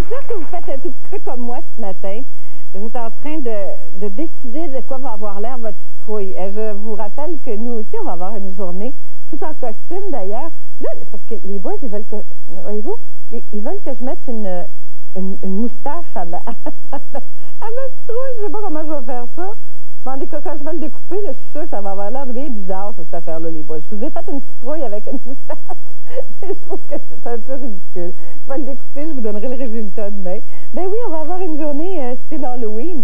sûr que vous faites un tout petit peu comme moi ce matin. Vous êtes en train de décider de quoi va avoir l'air votre citrouille. Et je vous rappelle que nous aussi, on va avoir une journée, tout en costume d'ailleurs. Là, parce que les boys, ils veulent que, voyez-vous, ils veulent que je mette une moustache à ma citrouille. Je ne sais pas comment je vais faire ça. Mais en tout cas, quand je vais le découper, là, je suis sûre que ça va avoir l'air bien bizarre, cette affaire-là, les boys. Je vous ai fait une citrouille avec une moustache. Je trouve que c'est un peu ridicule. Je vais le découper, je vous donnerai le résultat demain. Ben oui, on va avoir une journée style Halloween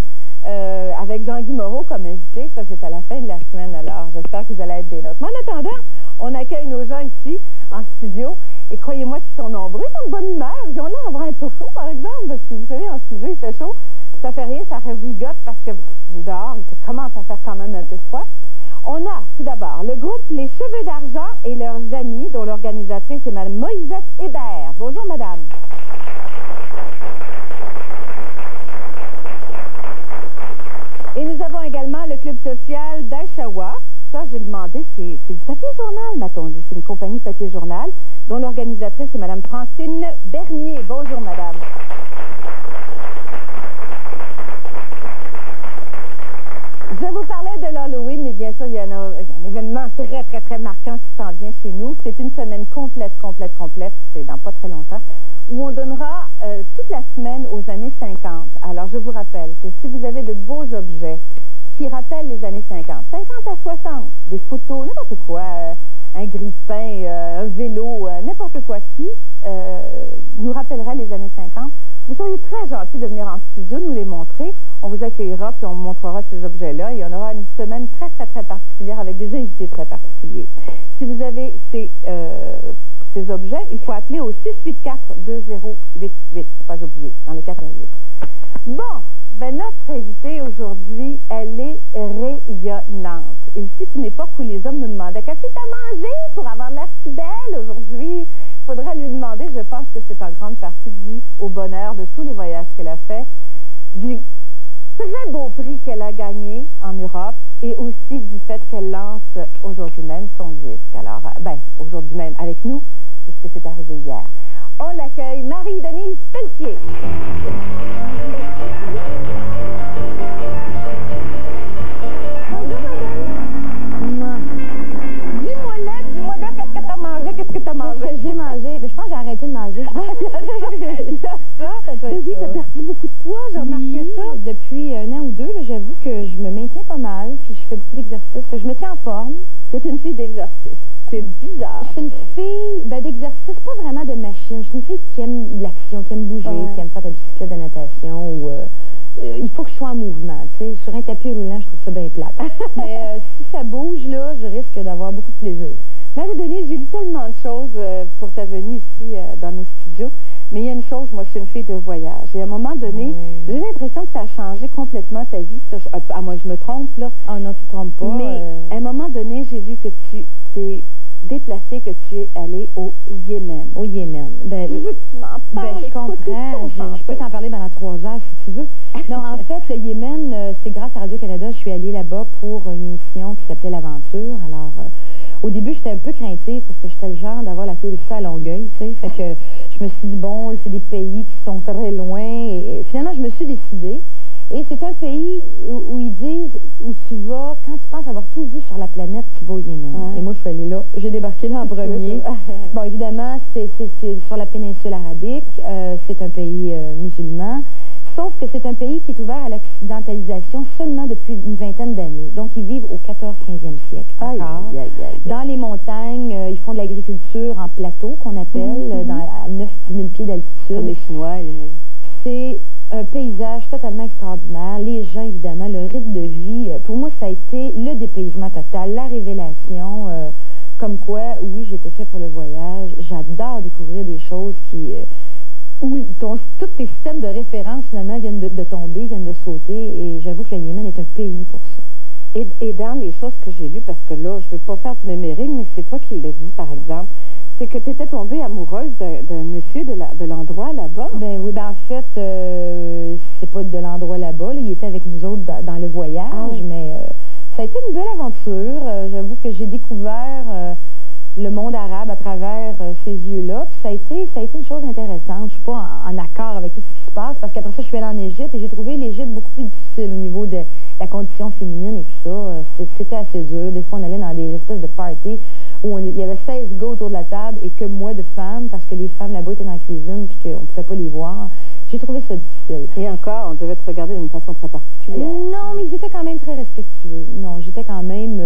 avec Jean-Guy Moreau comme invité. Ça, c'est à la fin de la semaine, alors j'espère que vous allez être des nôtres. Mais en attendant, on accueille nos gens ici, en studio. Et croyez-moi qu'ils sont nombreux, ils sont de bonne humeur. Ils ont l'air d'avoir un peu chaud, par exemple, parce que vous savez, en studio, il fait chaud. Ça fait rien, ça revigote parce que dehors, il commence à faire quand même un peu froid. On a tout d'abord le groupe Les Cheveux d'Argent et leurs amis, dont l'organisatrice est Mme Moïsette Hébert. Bonjour, madame. Et nous avons également le club social d'Aïchawa. Ça, j'ai demandé, c'est du papier journal, m'a-t-on dit. C'est une compagnie papier journal, dont l'organisatrice est Mme Francine Bernier. Bonjour, madame. Je vous parlais de l'Halloween, mais bien sûr, il y a un événement très marquant qui s'en vient chez nous. C'est une semaine complète, c'est dans pas très longtemps, où on donnera toute la semaine aux années 50. Alors, je vous rappelle que si vous avez de beaux objets qui rappellent les années 50, 50 à 60, des photos, n'importe quoi, un grille-pain, un vélo, n'importe quoi qui nous rappellerait les années 50, vous seriez très gentil de venir en studio nous les montrer. On vous accueillera, puis on vous montrera ces objets-là. Et on aura une semaine très particulière avec des invités très particuliers. Si vous avez ces objets, il faut appeler au 684-2088. Pas oublier, dans le 418. Bon, ben notre invitée aujourd'hui, elle est rayonnante. Il fut une époque où les hommes nous demandaient « Qu'est-ce que tu as mangé pour avoir l'air si belle aujourd'hui? » Il faudra lui demander, je pense que c'est en grande partie dû au bonheur de tous les voyages qu'elle a fait, du très beau prix qu'elle a gagné en Europe et aussi du fait qu'elle lance aujourd'hui même son disque. Alors, ben, aujourd'hui même avec nous, puisque c'est arrivé hier. On l'accueille, Marie-Denise Pelletier. J'ai mangé, mais je pense que j'ai arrêté de manger. Il y a ça. Mais oui, tu as perdu beaucoup de poids, j'ai remarqué ça. Depuis un an ou deux, j'avoue que je me maintiens pas mal, puis je fais beaucoup d'exercices. Je me tiens en forme. C'est une fille d'exercice. C'est bizarre. Je suis une fille d'exercice, pas vraiment de machine. Je suis une fille qui aime l'action, qui aime bouger, qui aime faire de la bicyclette de natation. Ou, il faut que je sois en mouvement. T'sais. Sur un tapis roulant, je trouve ça bien plate. Mais si ça bouge, là, je risque d'avoir beaucoup de plaisir. Marie-Denise, j'ai lu tellement de choses pour ta venue ici dans nos studios, mais il y a une chose, moi je suis une fille de voyage. Et à un moment donné, j'ai l'impression que ça a changé complètement ta vie, ça, à moins que je me trompe, là. Ah non, tu te trompes pas. Mais à un moment donné, j'ai lu que tu t'es déplacée, que tu es allée au Yémen. Au Yémen. Ben, je veux que tu m'en parles. Ben, je comprends. Je peux t'en parler pendant 3 heures si tu veux. Non, en fait, le Yémen, c'est grâce à Radio-Canada, je suis allée là-bas pour une émission qui s'appelait L'Aventure. Alors, au début, j'étais un peu craintive parce que j'étais le genre d'avoir la touriste à Longueuil, tu sais. Fait que je me suis dit, bon, c'est des pays qui sont très loin. Et finalement, je me suis décidée. Et c'est un pays où ils disent, où tu vas, quand tu penses avoir tout vu sur la planète, tu vas au Yémen. Ouais. Et moi, je suis allée là. J'ai débarqué là en premier. Bon, évidemment, c'est sur la péninsule arabique. C'est un pays musulman. Sauf que c'est un pays qui est ouvert à l'occidentalisation seulement depuis une vingtaine d'années. Donc, ils vivent au 14e, 15e siècle. Dans les montagnes, ils font de l'agriculture en plateau, qu'on appelle, à 9-10 000 pieds d'altitude. Comme les Chinois. C'est un paysage totalement extraordinaire. Les gens, évidemment, le rythme de vie. Pour moi, ça a été le dépaysement total, la révélation. Comme quoi, oui, j'étais fait pour le voyage. J'adore découvrir des choses où tous tes systèmes de référence, finalement, viennent de tomber, viennent de sauter. Et j'avoue que le Yémen est un pays pour ça. Et dans les choses que j'ai lues, parce que là, je ne veux pas faire de mémérine, mais c'est toi qui le dis, par exemple, c'est que tu étais tombée amoureuse d'un monsieur de l'endroit là-bas. Ben oui, ben en fait, c'est pas de l'endroit là-bas. Là. Il était avec nous autres dans le voyage, mais ça a été une belle aventure. J'avoue que j'ai découvert le monde arabe à travers ces yeux-là. Puis ça a été une chose intéressante. Je suis pas en accord avec tout ce qui se passe, parce qu'après ça, je suis allée en Égypte et j'ai trouvé l'Égypte beaucoup plus difficile au niveau de la condition féminine et tout ça. C'était assez dur. Des fois, on allait dans des espèces de parties où il y avait 16 gars autour de la table et que moi de femmes, parce que les femmes là-bas étaient dans la cuisine puis qu'on ne pouvait pas les voir. J'ai trouvé ça difficile. Et encore, on devait te regarder d'une façon très particulière. Non, mais ils étaient quand même très respectueux. Non, j'étais quand même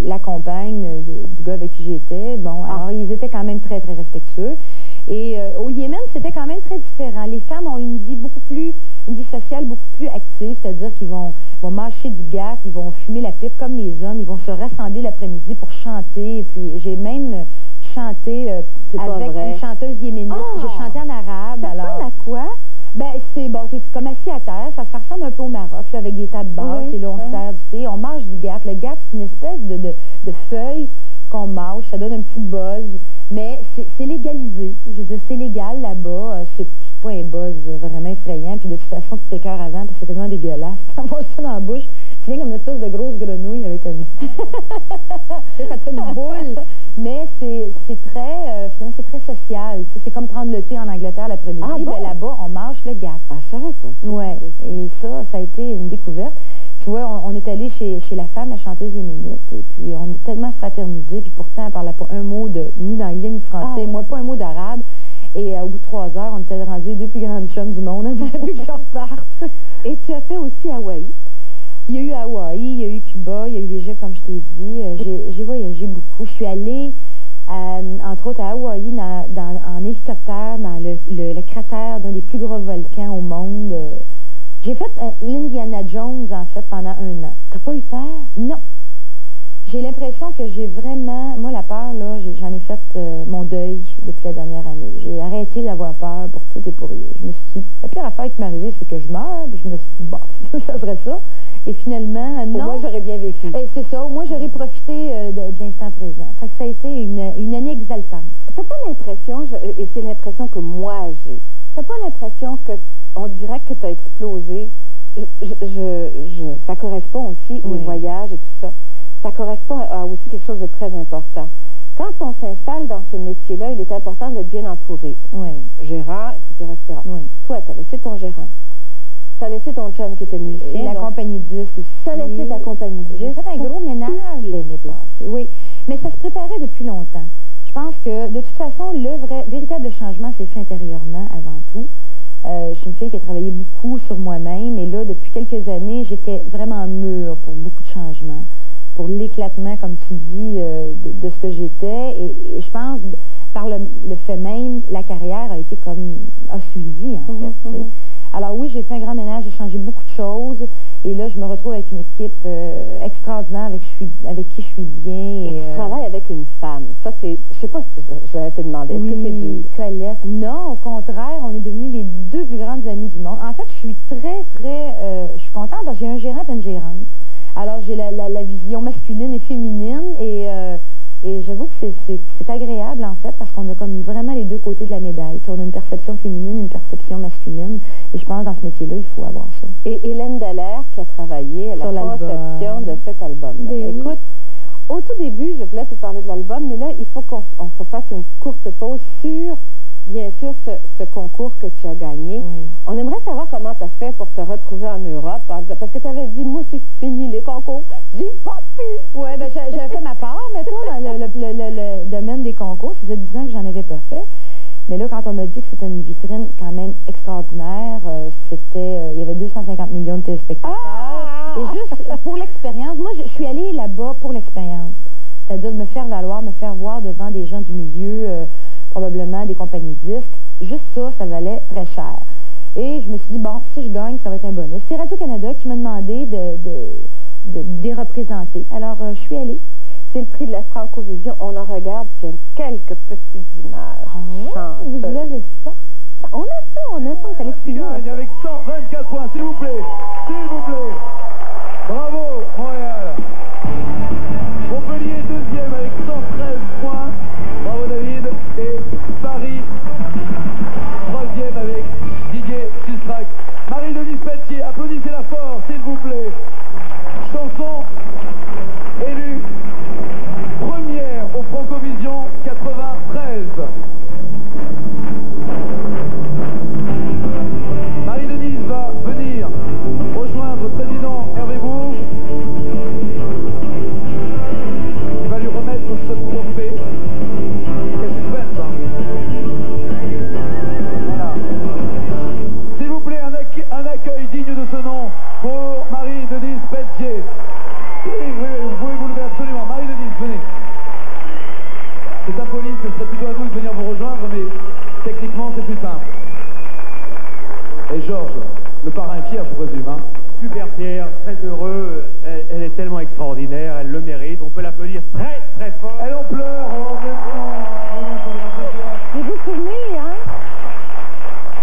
la compagne du gars avec qui j'étais. Bon, alors ils étaient quand même très, très respectueux. Et au Yémen, c'était quand même très différent. Les femmes ont une vie sociale beaucoup plus active, c'est-à-dire qu'ils vont mâcher du gâte, ils vont fumer la pipe comme les hommes, ils vont se rassembler l'après-midi pour chanter. Et puis j'ai même chanté avec une chanteuse yéménite. J'ai chanté en arabe. Ça ressemble à quoi? Ben, c'est comme assis à terre, ça ressemble un peu au Maroc, là, avec des tables basses, et là, on sert du thé, on mange du gâte. Le gâte, c'est une espèce de feuille qu'on mâche, ça donne un petit buzz, mais c'est légalisé. Je veux dire, c'est légal là-bas, c'est pas un buzz vraiment effrayant, puis de toute façon, tu t'écœures avant, parce que c'est tellement dégueulasse. Tu envoies ça dans la bouche, tu viens comme une espèce de grosse grenouille avec un... ça fait une boule, mais c'est très, finalement, c'est très social. C'est comme prendre le thé en Angleterre l'après-midi, ben là-bas, on mange le gâte. Ah, je savais pas. Oui, et ça a été une découverte. Tu vois, on est allé chez la femme, la chanteuse yéménite, et puis on est tellement fraternisés, puis pourtant, elle parlait pas un mot ni d'anglais ni de français, moi pas un mot d'arabe. Et au bout de 3 heures, on était rendus les 2 plus grandes chums du monde. On a vu que je reparte. Et tu as fait aussi Hawaï? Il y a eu Hawaï, il y a eu Cuba, il y a eu l'Égypte, comme je t'ai dit. J'ai voyagé beaucoup. Je suis allée, entre autres, à Hawaï, en hélicoptère, dans le cratère d'un des plus gros volcans au monde. J'ai fait l'Indiana Jones, en fait, pendant 1 an. T'as pas eu peur? Non. J'ai l'impression que j'ai vraiment... Moi, la peur, là, j'en ai fait mon deuil depuis la dernière année. J'ai arrêté d'avoir peur pour tout et pour rien. Je me suis dit, la pire affaire qui m'est arrivée, c'est que je meurs, puis je me suis dit, bah, ça serait ça. Et finalement, non. Moi, j'aurais bien vécu. C'est ça. Moi, j'aurais profité de l'instant présent. Fait que ça a été une année exaltante. T'as pas l'impression, et c'est l'impression que moi j'ai, t'as pas l'impression que on dirait que t'as explosé? Ça correspond aussi aux voyages et tout ça. Ça correspond à aussi quelque chose de très important. Quand on s'installe dans ce métier-là, il est important d'être bien entouré. Oui. Gérant, etc., etc. Oui. Toi, tu as laissé ton gérant. Tu as laissé ton chum qui était musicien. Et la compagnie de disques aussi. Tu as laissé ta compagnie de disques. J'ai fait un gros ménage l'année passée. Oui. Mais ça se préparait depuis longtemps. Je pense que, de toute façon, le véritable changement s'est fait intérieurement avant tout. Je suis une fille qui a travaillé beaucoup sur moi-même. Et là, depuis quelques années, j'étais vraiment mûre pour beaucoup de changements. Pour l'éclatement, comme tu dis, de ce que j'étais. Et je pense, par le fait même, la carrière a suivi, en fait. Alors oui, j'ai fait un grand ménage, j'ai changé beaucoup de choses. Et là, je me retrouve avec une équipe extraordinaire avec qui je suis bien. Et tu travailles avec une femme. Ça, c'est... Je sais pas si je vais te demander. Est-ce que c'est dur? Colette. Non, au contraire, on est devenus les 2 plus grandes amies du monde. En fait, je suis très, très... je suis contente parce que j'ai un gérant et une gérante. Alors, j'ai la vision masculine et féminine et j'avoue que c'est agréable, en fait, parce qu'on a comme vraiment les 2 côtés de la médaille. On a une perception féminine, une perception masculine. Et je pense que dans ce métier-là, il faut avoir ça. Et Hélène Dallaire qui a travaillé à la conception de cet album-là. Écoute, au tout début, je voulais te parler de l'album, mais là, il faut qu'on se fasse une courte pause sur, bien sûr, ce concours que tu as gagné. Oui. On aimerait savoir comment tu as fait pour te retrouver en Europe, parce que tu avais dit, moi, c'est fini les concours, j'y vais plus. Oui, ben j'avais fait ma part, mettons, dans le domaine des concours. Ça faisait 10 ans que j'en avais pas fait. Mais là, quand on m'a dit que c'était une vitrine quand même extraordinaire, il y avait 250 millions de téléspectateurs. Et juste pour l'expérience, moi, je suis allée là-bas pour l'expérience. C'est-à-dire de me faire valoir, me faire voir devant des gens du milieu, probablement des compagnies de disques. Juste ça, ça valait très cher. Et je me suis dit, bon, si je gagne, ça va être un bonus. C'est Radio-Canada qui m'a demandé de les représenter. Alors, je suis allée. C'est le prix de la Francovision. On en regarde, tiens, quelques petites images. Vous avez ça? On a ça, on est allé plus loin. Avec 124 points, s'il vous plaît. S'il vous plaît. Bravo, Montréal. Montpellier, 2e avec 113 points. Bravo, David. Et Paris, 3e avec Didier Sustrac. Marie-Denise Pelletier, applaudissez-la fort, s'il vous plaît. Chanson élue première au Francovision techniquement, c'est plus simple. Et Georges, le parrain fier, je présume, hein? Super fier, très heureux, elle est tellement extraordinaire, elle le mérite, on peut l'applaudir très très fort. Et on pleure en même temps. Vous vous souvenez, hein?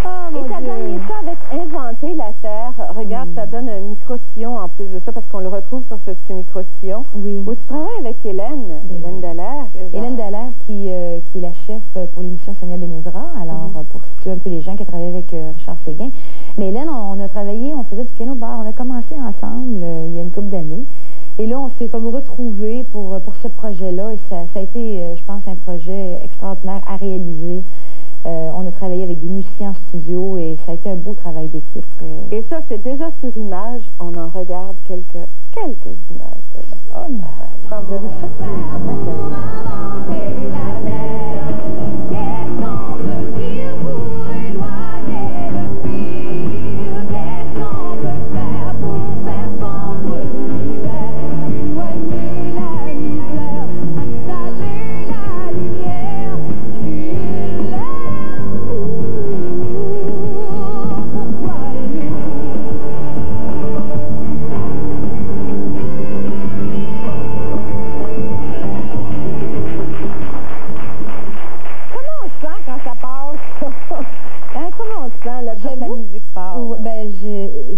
Oh, Et t'as gagné ça avec Inventer la Terre. Regarde, ça donne un micro-sillon en plus de ça, parce qu'on le retrouve sur ce petit micro-sillon. Oui. Où tu travailles avec Hélène, Hélène Dallaire. Hélène Dallaire, qui est la chef pour l'émission Sonia Benezra. Alors, pour situer un peu les gens qui travaillent avec Richard Séguin. Mais Hélène, on a travaillé, on faisait du piano-bar. On a commencé ensemble il y a une couple d'années. Et là, on s'est comme retrouvés pour ce projet-là. Et ça a été, je pense, un projet extraordinaire à réaliser. On a travaillé avec des musiciens en studio et ça a été un beau travail d'équipe. Et ça, c'est déjà sur image. On en regarde quelques images.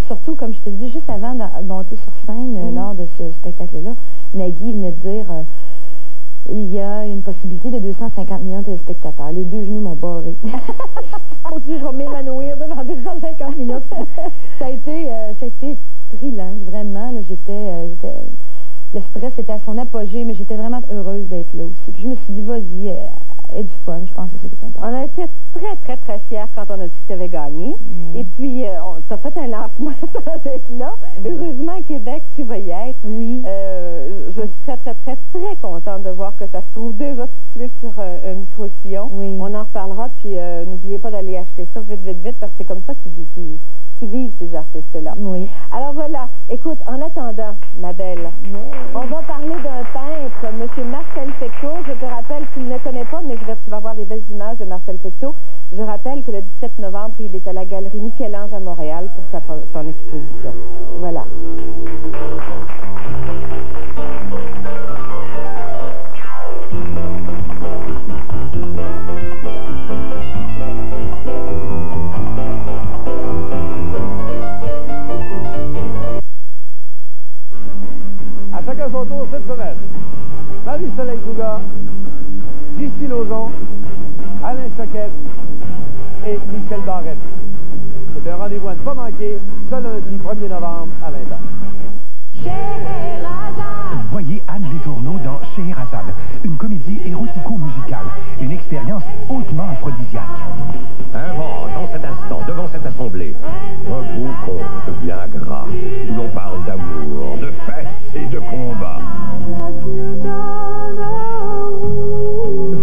Surtout, comme je te dis, juste avant de monter sur scène, lors de ce spectacle-là, Nagui venait de dire il y a une possibilité de 250 millions de téléspectateurs. Les deux genoux m'ont barré. Mon Dieu, je vais m'évanouir devant 250 millions. Ça a été thrillant, vraiment. Là, le stress était à son apogée, mais j'étais vraiment heureuse d'être là aussi. Puis je me suis dit, vas-y, aie du fun, je pense que c'est ce qui est important. On a été très, très, très fiers quand on a dit que tu avais gagné. Et puis, tu as fait un lancement sans être là. Heureusement, à Québec, tu vas y être. Oui. Je suis très, très, très, très contente de voir que ça se trouve déjà tout de suite sur un micro-sillon. Oui. On en reparlera, puis n'oubliez pas d'aller acheter ça vite, vite, vite, parce que c'est comme ça qu'ils vivent, ces artistes-là. Oui. Alors voilà, écoute, en attendant, ma belle, on va parler d'un peintre, M. Marcel Fecteau. Je te rappelle, tu ne le connais pas, mais tu vas voir des belles images de Marcel Fecteau. Je rappelle que le 17 novembre, il est à la galerie Michel-Ange à Montréal pour son exposition. Voilà. À chacun son tour cette semaine. Marie-Soleil Touga, Gissi Lauzon, Alain Choquette et Michel Barrette. C'est un rendez-vous à ne pas manquer, ce lundi 1er novembre à 20h. Voyez Anne Letourneau dans Scheherazade, une comédie érotico-musicale, une expérience hautement aphrodisiaque. Un vent dans cet instant, devant cette assemblée. Un beau conte bien gras, où l'on parle d'amour, de fesses et de combat.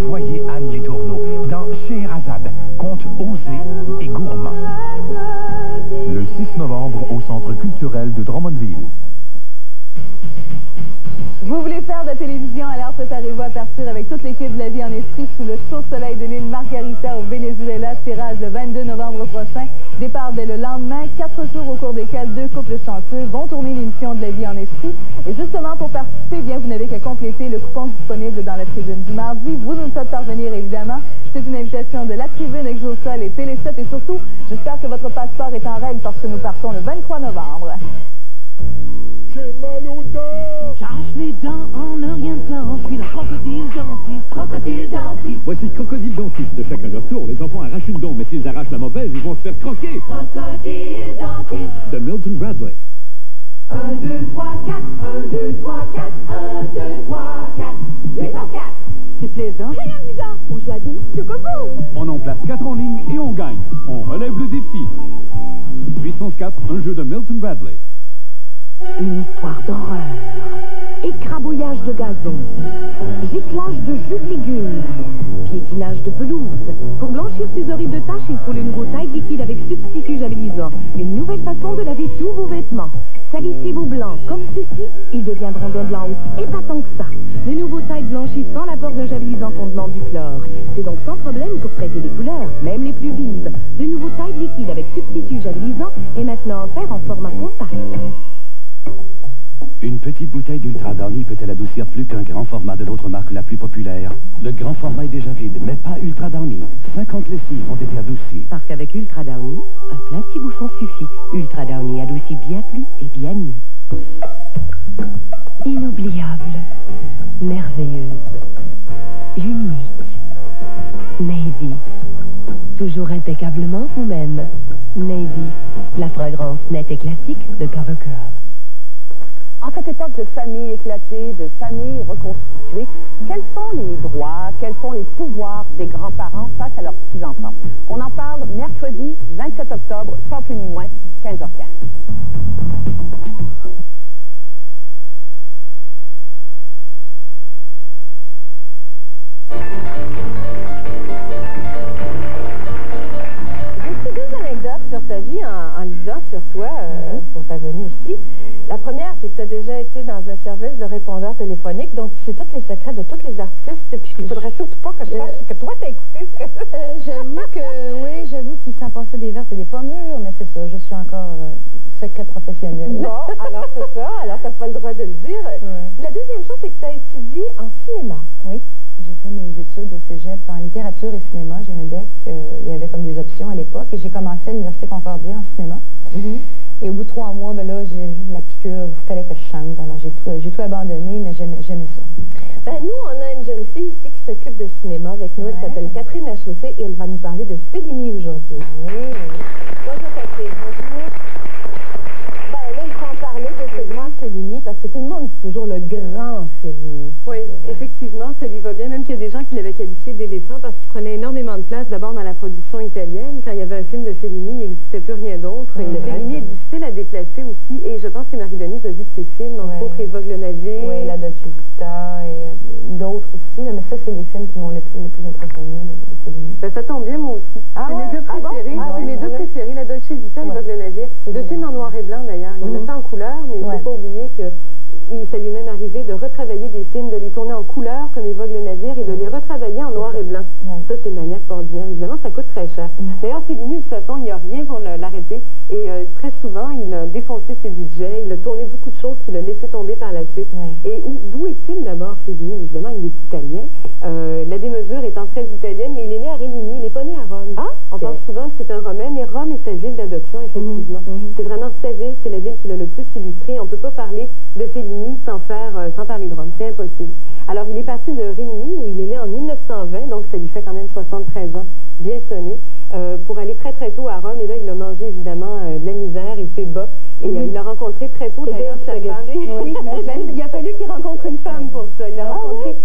Voyez Anne Letourneau dans Scheherazade, conte osé et gourmand. Le 6 novembre au Centre culturel de Drummondville. Vous voulez faire de la télévision, alors préparez-vous à partir avec toute l'équipe de La Vie en Esprit sous le chaud soleil de l'île Margarita au Venezuela, tirage le 22 novembre prochain. Départ dès le lendemain, 4 jours au cours desquels 2 couples chanceux vont tourner l'émission de La Vie en Esprit. Et justement, pour participer, bien, vous n'avez qu'à compléter le coupon disponible dans la tribune du mardi. Vous nous le faites parvenir, évidemment. C'est une invitation de la tribune Exosol et Télé7. Et surtout, j'espère que votre passeport est en règle parce que nous partons le 23 novembre. J'ai mal aux dents. J'arrache les dents en un rien de temps. Je suis la crocodile dentiste, crocodile dentiste. Voici Crocodile Dentiste. De chacun leur tour, les enfants arrachent une dent, mais s'ils arrachent la mauvaise, ils vont se faire croquer. Crocodile dentiste. De Milton Bradley. 1, 2, 3, 4. 1, 2, 3, 4. 1, 2, 3, 4. 8 en 4. C'est plaisant. Rien de bizarre. On joue à deux. C'est comme vous. On en place 4 en ligne et on gagne. On relève le défi. Puissance 4, un jeu de Milton Bradley. Une histoire d'horreur. Écrabouillage de gazon. Giclage de jus de légumes. Piétinage de pelouse. Pour blanchir ces horribles taches, il faut le nouveau Tide liquide avec substitut javelisant. Une nouvelle façon de laver tous vos vêtements. Salissez-vous blancs comme ceci, ils deviendront d'un blanc aussi épatant que ça. Le nouveau Tide blanchit sans l'apport d'un javelisant contenant du chlore. C'est donc sans problème pour traiter les couleurs, même les plus vives. Le nouveau Tide liquide avec substitut javelisant est maintenant offert en format compact. Une petite bouteille d'Ultra Downy peut-elle adoucir plus qu'un grand format de l'autre marque la plus populaire? Le grand format est déjà vide, mais pas Ultra Downy. 50 lessives ont été adoucies. Parce qu'avec Ultra Downy, un plein petit bouchon suffit. Ultra Downy adoucit bien plus et bien mieux. Inoubliable, merveilleuse, unique. Navy. Toujours impeccablement vous-même. Navy, la fragrance nette et classique de CoverGirl. En cette époque de famille éclatée, de famille reconstituée, quels sont les droits, quels sont les pouvoirs des grands-parents face à leurs petits-enfants? On en parle mercredi 27 octobre, sans plus ni moins, 15h15. J'ai deux anecdotes sur ta vie en lisant sur toi pour ta venue ici. La première, c'est que tu as déjà été dans un service de répondeur téléphonique, donc tu sais tous les secrets de tous les artistes, et puis il ne faudrait surtout pas que je sache que toi, tu as écouté ce que... J'avoue qu'il s'en passait des vertes et des pommures, mais c'est ça, je suis encore secret professionnel. Bon, alors c'est ça, alors tu n'as pas le droit de le dire. Ouais. La deuxième chose, c'est que tu as étudié en cinéma. Oui, j'ai fait mes études au cégep en littérature et cinéma. J'ai un DEC, il y avait comme des options à l'époque, et j'ai commencé à l'Université Concordia en cinéma. Et au bout de 3 mois, ben là, la piqûre, il fallait que je chante. Alors, j'ai tout abandonné, mais j'aimais ça. Ben, nous, on a une jeune fille ici qui s'occupe de cinéma avec nous. Elle s'appelle Catherine Lachaussée et elle va nous parler de Fellini aujourd'hui. Oui. Bonjour, Catherine. Bonjour. Ben, là, il faut en parler de ce grand Fellini parce que tout le monde dit toujours le grand Fellini. Oui, effectivement, ça lui va bien. Même qu'il y a des gens qui l'avaient qualifié d'éléphant parce qu'il prenait énormément de place d'abord dans la production italienne. Quand il y avait un film de Fellini, il n'existait plus rien d'autre. Et Fellini est difficile à déplacer aussi. Et je pense que Marie-Denise a vu de ses films, entre autres Évoque le navire. Oui, La Dolce Vita et d'autres aussi. Là, mais ça, c'est les films qui m'ont le plus impressionné de Fellini. Ben, ça tombe bien, moi aussi. C'est mes deux préférés. C'est mes deux préférés, La Dolce Vita et Évoque le navire. Deux films en noir et blanc, d'ailleurs. Il y en a fait en couleur, mais il ne faut pas oublier que ça lui est même arrivé de retravailler des films, de les tourner en couleur, comme Évoque le navire, et de les retravailler en noir et blanc. Ça, c'est maniaque pas ordinaire. Évidemment, ça coûte très cher. D'ailleurs, Fellini, de toute façon, il n'y a rien pour l'arrêter. Et très souvent, il a défoncé ses budgets. Il a tourné beaucoup de choses qu'il a laissé tomber par la suite. Et d'où est-il d'abord, Fellini? Évidemment, il est italien. La démesure étant très italienne, mais il est né à Rimini. Il n'est pas né à Rome. On pense souvent que c'est un Romain, mais Rome est sa ville d'adoption, effectivement. C'est vraiment sa ville. C'est la ville qui l'a le plus illustré. On ne peut pas parler de Fellini sans parler de Rome. C'est impossible. Alors, il est parti de Rimini, où il est né en 1920, donc ça lui fait quand même 73 ans, bien sonné, pour aller très très tôt à Rome. Et là, il a mangé évidemment de la misère, il s'est bas. Et il a rencontré très tôt d'ailleurs sa femme. Oui, il a fallu qu'il rencontre une femme pour ça. Il a rencontré,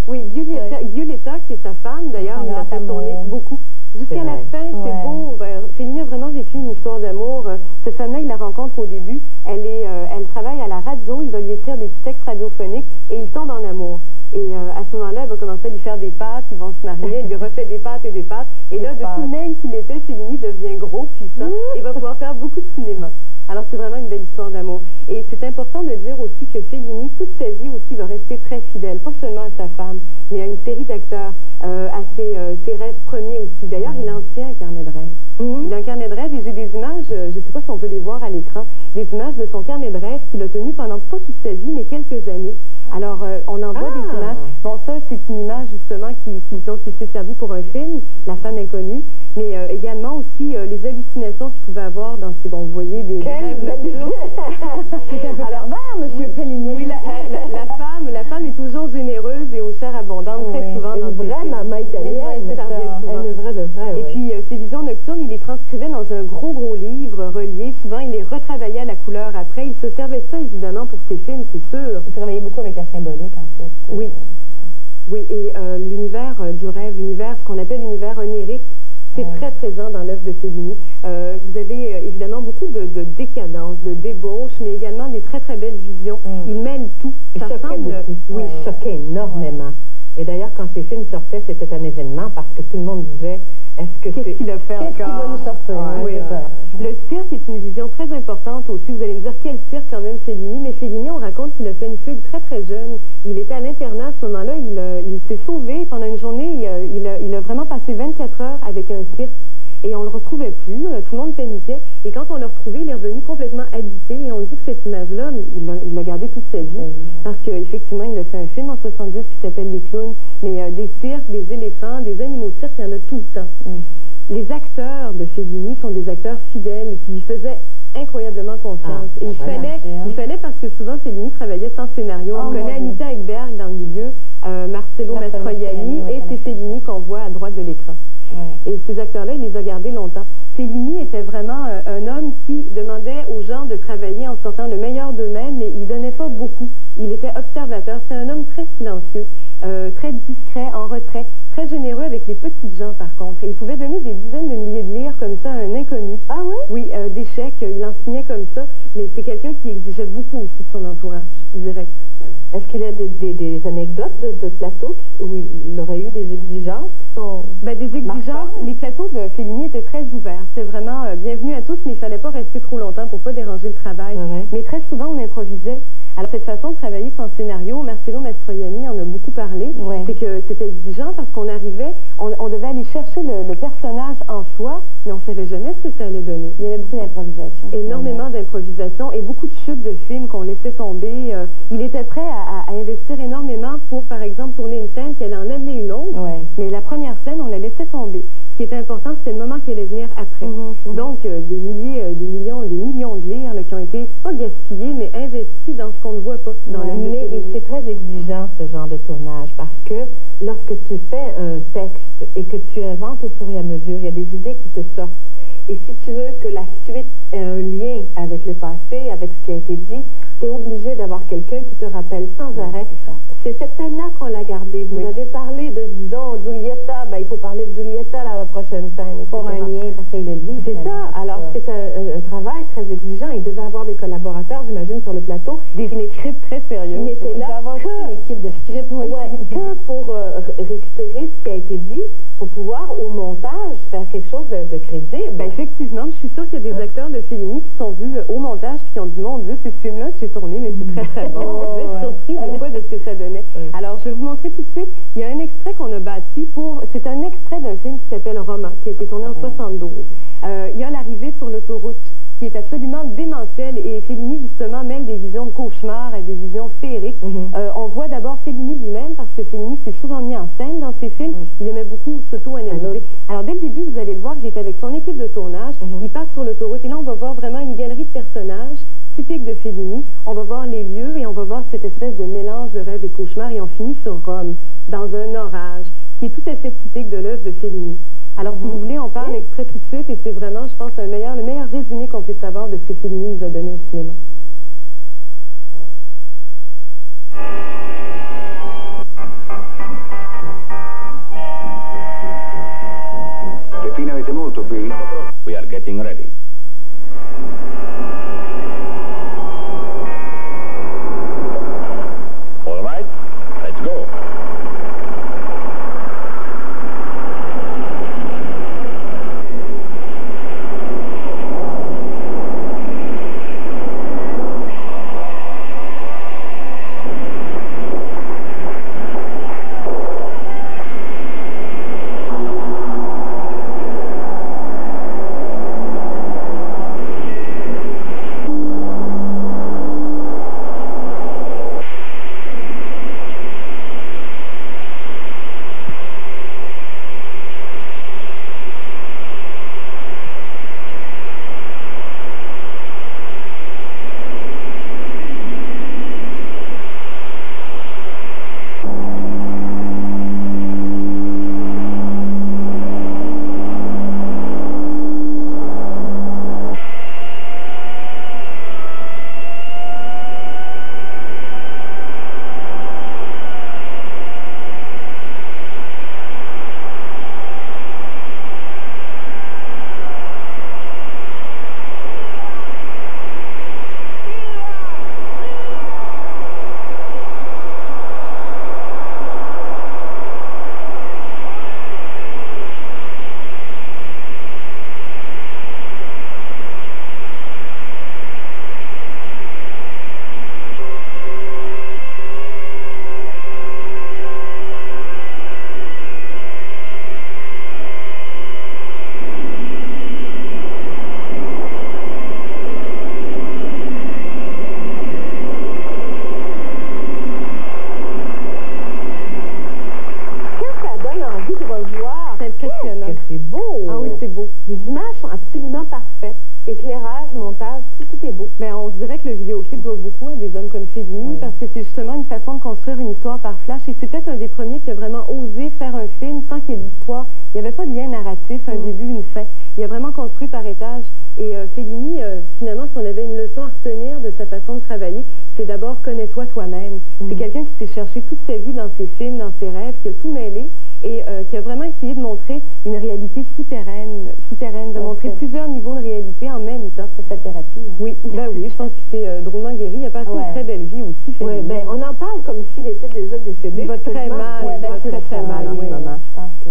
Giulietta, qui est sa femme. D'ailleurs, il a fait tourner beaucoup. Jusqu'à la fin, c'est beau. Fellini a vraiment vécu une histoire d'amour. Cette femme-là, il la rencontre au début. Elle travaille à la radio. Il va lui écrire des petits textes radiophoniques et il tombe en amour. Et à ce moment-là, elle va commencer à lui faire des pâtes. Ils vont se marier. Elle lui refait des pâtes et des pâtes. Et là, de tout maigre qu'il était, Fellini devient gros, puissant et va pouvoir faire beaucoup de cinéma. Alors, c'est vraiment une belle histoire d'amour. Et c'est important de dire aussi que Fellini, toute sa vie aussi, va rester très fidèle, pas seulement à sa femme, mais à une série d'acteurs, à ses rêves premiers aussi. D'ailleurs, il en tient un carnet de rêves. Il a un carnet de rêves et j'ai des images, je ne sais pas si on peut les voir à l'écran, des images de son carnet de rêves qu'il a tenu pendant pas toute sa vie, mais quelques années. Alors, on en voit des images. Bon, ça, c'est une image, justement, dont il s'est servi pour un film, La femme inconnue, mais également aussi les hallucinations qu'il pouvait avoir dans ses, vous voyez, des rêves. C'est un peu pervers, monsieur Fellini. Oui, la femme est toujours généreuse et aux chairs abondantes, très souvent dans une vraie maman italienne. Elle est vraie de vrai, Et puis, ses visions nocturnes, il les transcrivait dans un gros livre relié. Souvent, il les retravaillait à la couleur après. Il se servait de ça, évidemment, pour ses films, c'est sûr. Il travaillait beaucoup avec la symbolique, en fait. Oui. Oui, et l'univers du rêve, ce qu'on appelle l'univers onirique, c'est très présent dans l'œuvre de Fellini. Vous avez évidemment beaucoup de décadence, de débauche, mais également des très très belles visions. Il mêle tout. Il choquait beaucoup. Oui, il choquait énormément. Et d'ailleurs, quand ces films sortaient, c'était un événement parce que tout le monde disait, est-ce que qu'est-ce qu'il a fait encore? Qu'est-ce qu'il va nous sortir? Le cirque qui est une vision très importante aussi. Vous allez me dire quel cirque quand même Fellini, mais Fellini, on raconte qu'il a fait une fugue très très jeune. Il était à l'internat à ce moment-là, il s'est sauvé pendant une journée, il a vraiment passé 24 heures avec un cirque et on le retrouvait plus, tout le monde paniquait. Et quand on l'a retrouvé, il est revenu complètement habité et on dit que cette image-là, il l'a gardée toute sa vie. Parce qu'effectivement, il a fait un film en 70 qui s'appelle Les Clowns, mais des cirques, des éléphants, des animaux de cirque, il y en a tout le temps. Les acteurs de Fellini sont des acteurs fidèles qui lui faisaient incroyablement confiance. Et il fallait parce que souvent Fellini travaillait sans scénario. On connaît Anita Ekberg dans le milieu, Marcello Mastroianni, et c'est Fellini qu'on voit à droite de l'écran. Et ces acteurs-là, il les a gardés longtemps. Fellini était vraiment un homme qui demandait aux gens de travailler en sortant le meilleur d'eux-mêmes, mais il donnait pas beaucoup. Il était observateur. C'était un homme très silencieux, très discret, en retrait, très généreux avec les petites gens par contre. Et il pouvait donner des dizaines de milliers de lire comme ça à un inconnu. Ah oui? Oui, des chèques, il en signait comme ça, mais c'est quelqu'un qui exigeait beaucoup aussi de son entourage, direct. Est-ce qu'il y a des anecdotes de plateaux où il aurait eu des exigences qui sont... Ben, des exigences, les plateaux de Fellini étaient très ouverts. C'était vraiment bienvenue à tous, mais il fallait pas rester trop longtemps pour pas déranger le travail. Mais très souvent, on improvisait. Alors, cette façon de travailler sans scénario, Marcello Mastroianni en a beaucoup parlé, c'est que c'était exigeant parce qu'on arrivait, on devait aller chercher le personnage en soi, mais on ne savait jamais ce que ça allait donner. Il y avait beaucoup d'improvisation. Énormément d'improvisation et beaucoup de chutes de films qu'on laissait tomber. Il était prêt à investir énormément pour, par exemple, tourner une scène qui allait en amener une autre, mais la première scène, on la laissait tomber. Ce qui était important, c'était le moment qui allait venir après. Donc, des millions de lire là, qui ont été, pas gaspillés, mais investis dans ce qu'on ne voit pas. Mais c'est très exigeant, ce genre de tournage, parce que lorsque tu fais un texte et que tu inventes au fur et à mesure, il y a des idées qui te sortent. Et si tu veux que la suite ait un lien avec le passé, avec ce qui a été dit, tu es obligé d'avoir quelqu'un qui te rappelle sans arrêt. C'est cette scène-là qu'on l'a gardée. Vous avez parlé de, disons, Giulietta. Ben, il faut parler de Giulietta à la prochaine scène. Pour un lien, pour qu'il le dise. C'est ça. Alors, c'est un travail très exigeant. Il devait avoir des collaborateurs, j'imagine, sur le plateau. Des scripts très sérieux. Il n'était là une équipe de script, que pour récupérer ce qui a été dit, pour pouvoir, au montage, faire quelque chose de crédible. Ben, effectivement, je suis sûre qu'il y a des acteurs de Fellini qui sont vus au montage et qui ont dit, mon Dieu, c'est ce film-là que j'ai tourné, mais c'est très, très bon. Vous êtes surpris des fois de ce que ça donnait. Alors, je vais vous montrer tout de suite. Il y a un extrait qu'on a bâti pour... C'est un extrait d'un film qui s'appelle Roma, qui a été tourné en 72. Il y a l'arrivée sur l'autoroute, qui est absolument démentielle, et Fellini, justement, mêle des visions de cauchemar à des visions féeriques. On voit d'abord Fellini lui-même, parce que Fellini s'est souvent mis en scène dans ses films. Il aimait beaucoup s'auto-analyser. Alors, dès le début, vous allez le voir, il est avec son équipe de tournage. Ils partent sur l'autoroute, et là, on va voir vraiment une galerie de personnages typiques de Fellini. On va voir les lieux, et on va voir cette espèce de mélange de rêve et cauchemar, et on finit sur Rome, dans un orage, ce qui est tout à fait typique de l'œuvre de Fellini. Alors, si vous voulez, on parle extrait tout de suite, et c'est vraiment, je pense, le meilleur résumé qu'on puisse avoir de ce que Fellini nous a donné au cinéma. Peppina, avete molto qui? We are getting ready. All right, let's go. absolument parfaite. Éclairage, montage, tout est beau. Ben, on se dirait que le vidéoclip doit beaucoup à des hommes comme Fellini, parce que c'est justement une façon de construire une histoire par flash. Et c'est peut-être un des premiers qui a vraiment osé faire un film sans qu'il y ait d'histoire. Il n'y avait pas de lien narratif, un début, une fin. Il a vraiment construit par étage. Et Fellini, finalement, si on avait une leçon à retenir de sa façon de travailler, c'est d'abord connais-toi toi-même. C'est quelqu'un qui s'est cherché toute sa vie dans ses films, dans ses rêves, qui a tout mêlé et qui a vraiment essayé de montrer une réalité souterraine, de montrer plusieurs niveaux de réalité en même temps. C'est sa thérapie. Hein. Oui, ben oui, je pense qu'il s'est drôlement guéri. Il a passé une très belle vie aussi, Fellini. Oui, ben on en parle comme s'il était déjà décédé. Il va très mal. Oui, ben très mal en ce moment.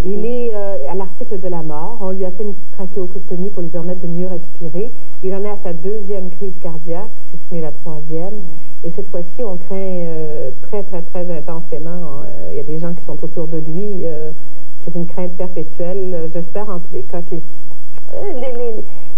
Il est à l'article de la mort. On lui a fait une trachéotomie pour lui permettre de mieux respirer. Il en est à sa 2e crise cardiaque, si ce n'est la 3e. Et cette fois-ci, on craint très, très, très intensément. Il y a des gens qui sont autour de lui. C'est une crainte perpétuelle. J'espère en tous les cas que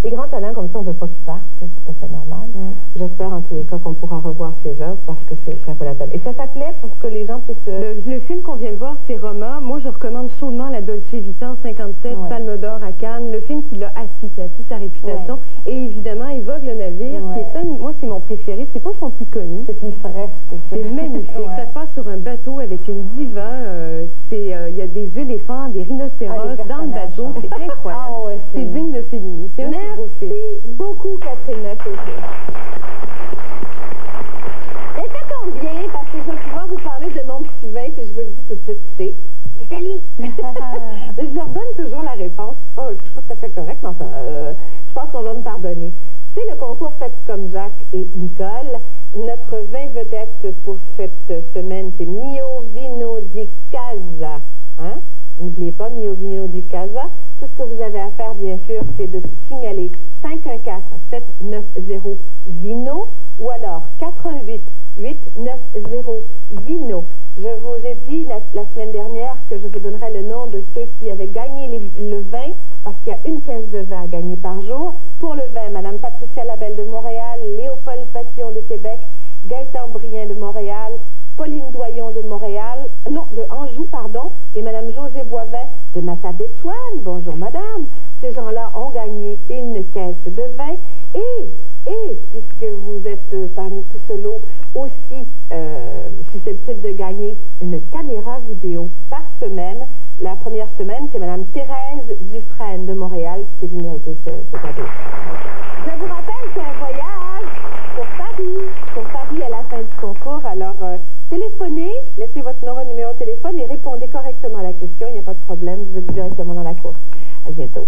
les grands talents comme ça, on ne veut pas qu'ils partent. C'est tout à fait normal. J'espère en tous les cas qu'on pourra revoir ses œuvres parce que ça vaut la peine. Et ça s'appelait, pour que les gens puissent... Le film qu'on vient de voir, c'est Roma. Moi, je recommande chaudement La Dolce Vita en 57, Palme d'Or à Cannes. Le film qui a assis sa réputation. Et évidemment, Vogue le navire, qui est moi, c'est mon préféré. C'est pas son plus connu. C'est une fresque. C'est magnifique. Ça se passe sur un bateau avec une diva. Il y a des éléphants, des rhinocéros dans le bateau. C'est incroyable. C'est digne de Fellini. C'est un beau film. Merci beaucoup, Catherine Lachaussée. Et ça tombe bien, parce que je vais pouvoir vous parler de mon petit vin, puis je vous le dis tout de suite, c'est l'Italie. Je leur donne toujours la réponse. C'est pas tout à fait correct, mais enfin, je pense qu'on va me pardonner. C'est le concours Faites comme Jacques et Nicole. Notre vin vedette pour cette semaine, c'est Mio Vino di Casa. Hein? N'oubliez pas, Mio Vino di Casa. Tout ce que vous avez à faire, bien sûr, c'est de signaler 514-790-VINO ou alors 418-890-VINO. Je vous ai dit la semaine dernière que je vous donnerais le nom de ceux qui avaient gagné le vin, parce qu'il y a une caisse de vin à gagner par jour. Pour le vin, Mme Patricia Labelle de Montréal, Léopold Patillon de Québec, Gaëtan Brien de Montréal, Pauline Doyon de Montréal, non, de Anjou, pardon, et Mme Josée Boivin de Matabetchouane. Bonjour, madame. Ces gens-là ont gagné une caisse de vin. Et puisque vous êtes parmi tout ce lot aussi susceptible de gagner une caméra vidéo par semaine, la première semaine, c'est Mme Thérèse Dufresne de Montréal qui s'est vue mériter ce cadeau. Je vous rappelle qu'il y a un voyage pour Paris à la fin du concours. Alors, téléphonez, laissez votre numéro de téléphone et répondez correctement à la question. Il n'y a pas de problème, vous êtes directement dans la course. À bientôt.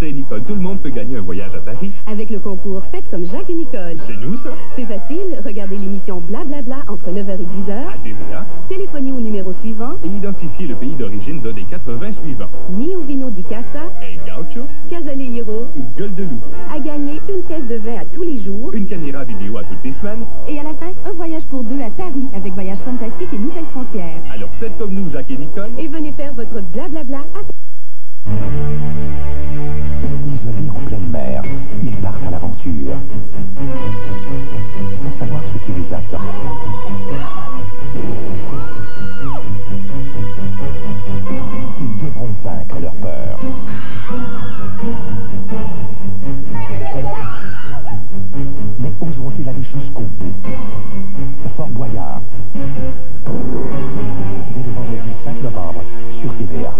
Nicole, tout le monde peut gagner un voyage à Paris. Avec le concours Faites comme Jacques et Nicole. C'est nous, ça? C'est facile. Regardez l'émission Blablabla entre 9h et 10h. À TVA. Téléphonez au numéro suivant. Et identifiez le pays d'origine d'un des 80 suivants. Mio Vino di Casa. El Gaucho. Casalero. Ou Gueule de Loup. À gagner une caisse de vin à tous les jours. Une caméra vidéo à toutes les semaines. Et à la fin, un voyage pour deux à Paris avec Voyage Fantastique et Nouvelles Frontières. Alors faites comme nous, Jacques et Nicole. Et venez faire votre Blablabla à Paris. Isolés en pleine mer, ils partent à l'aventure, sans savoir ce qui les attend. Ils devront vaincre leur peur. Mais oseront-ils aller jusqu'au bout? Fort Boyard. Dès le vendredi 5 novembre, sur TVA.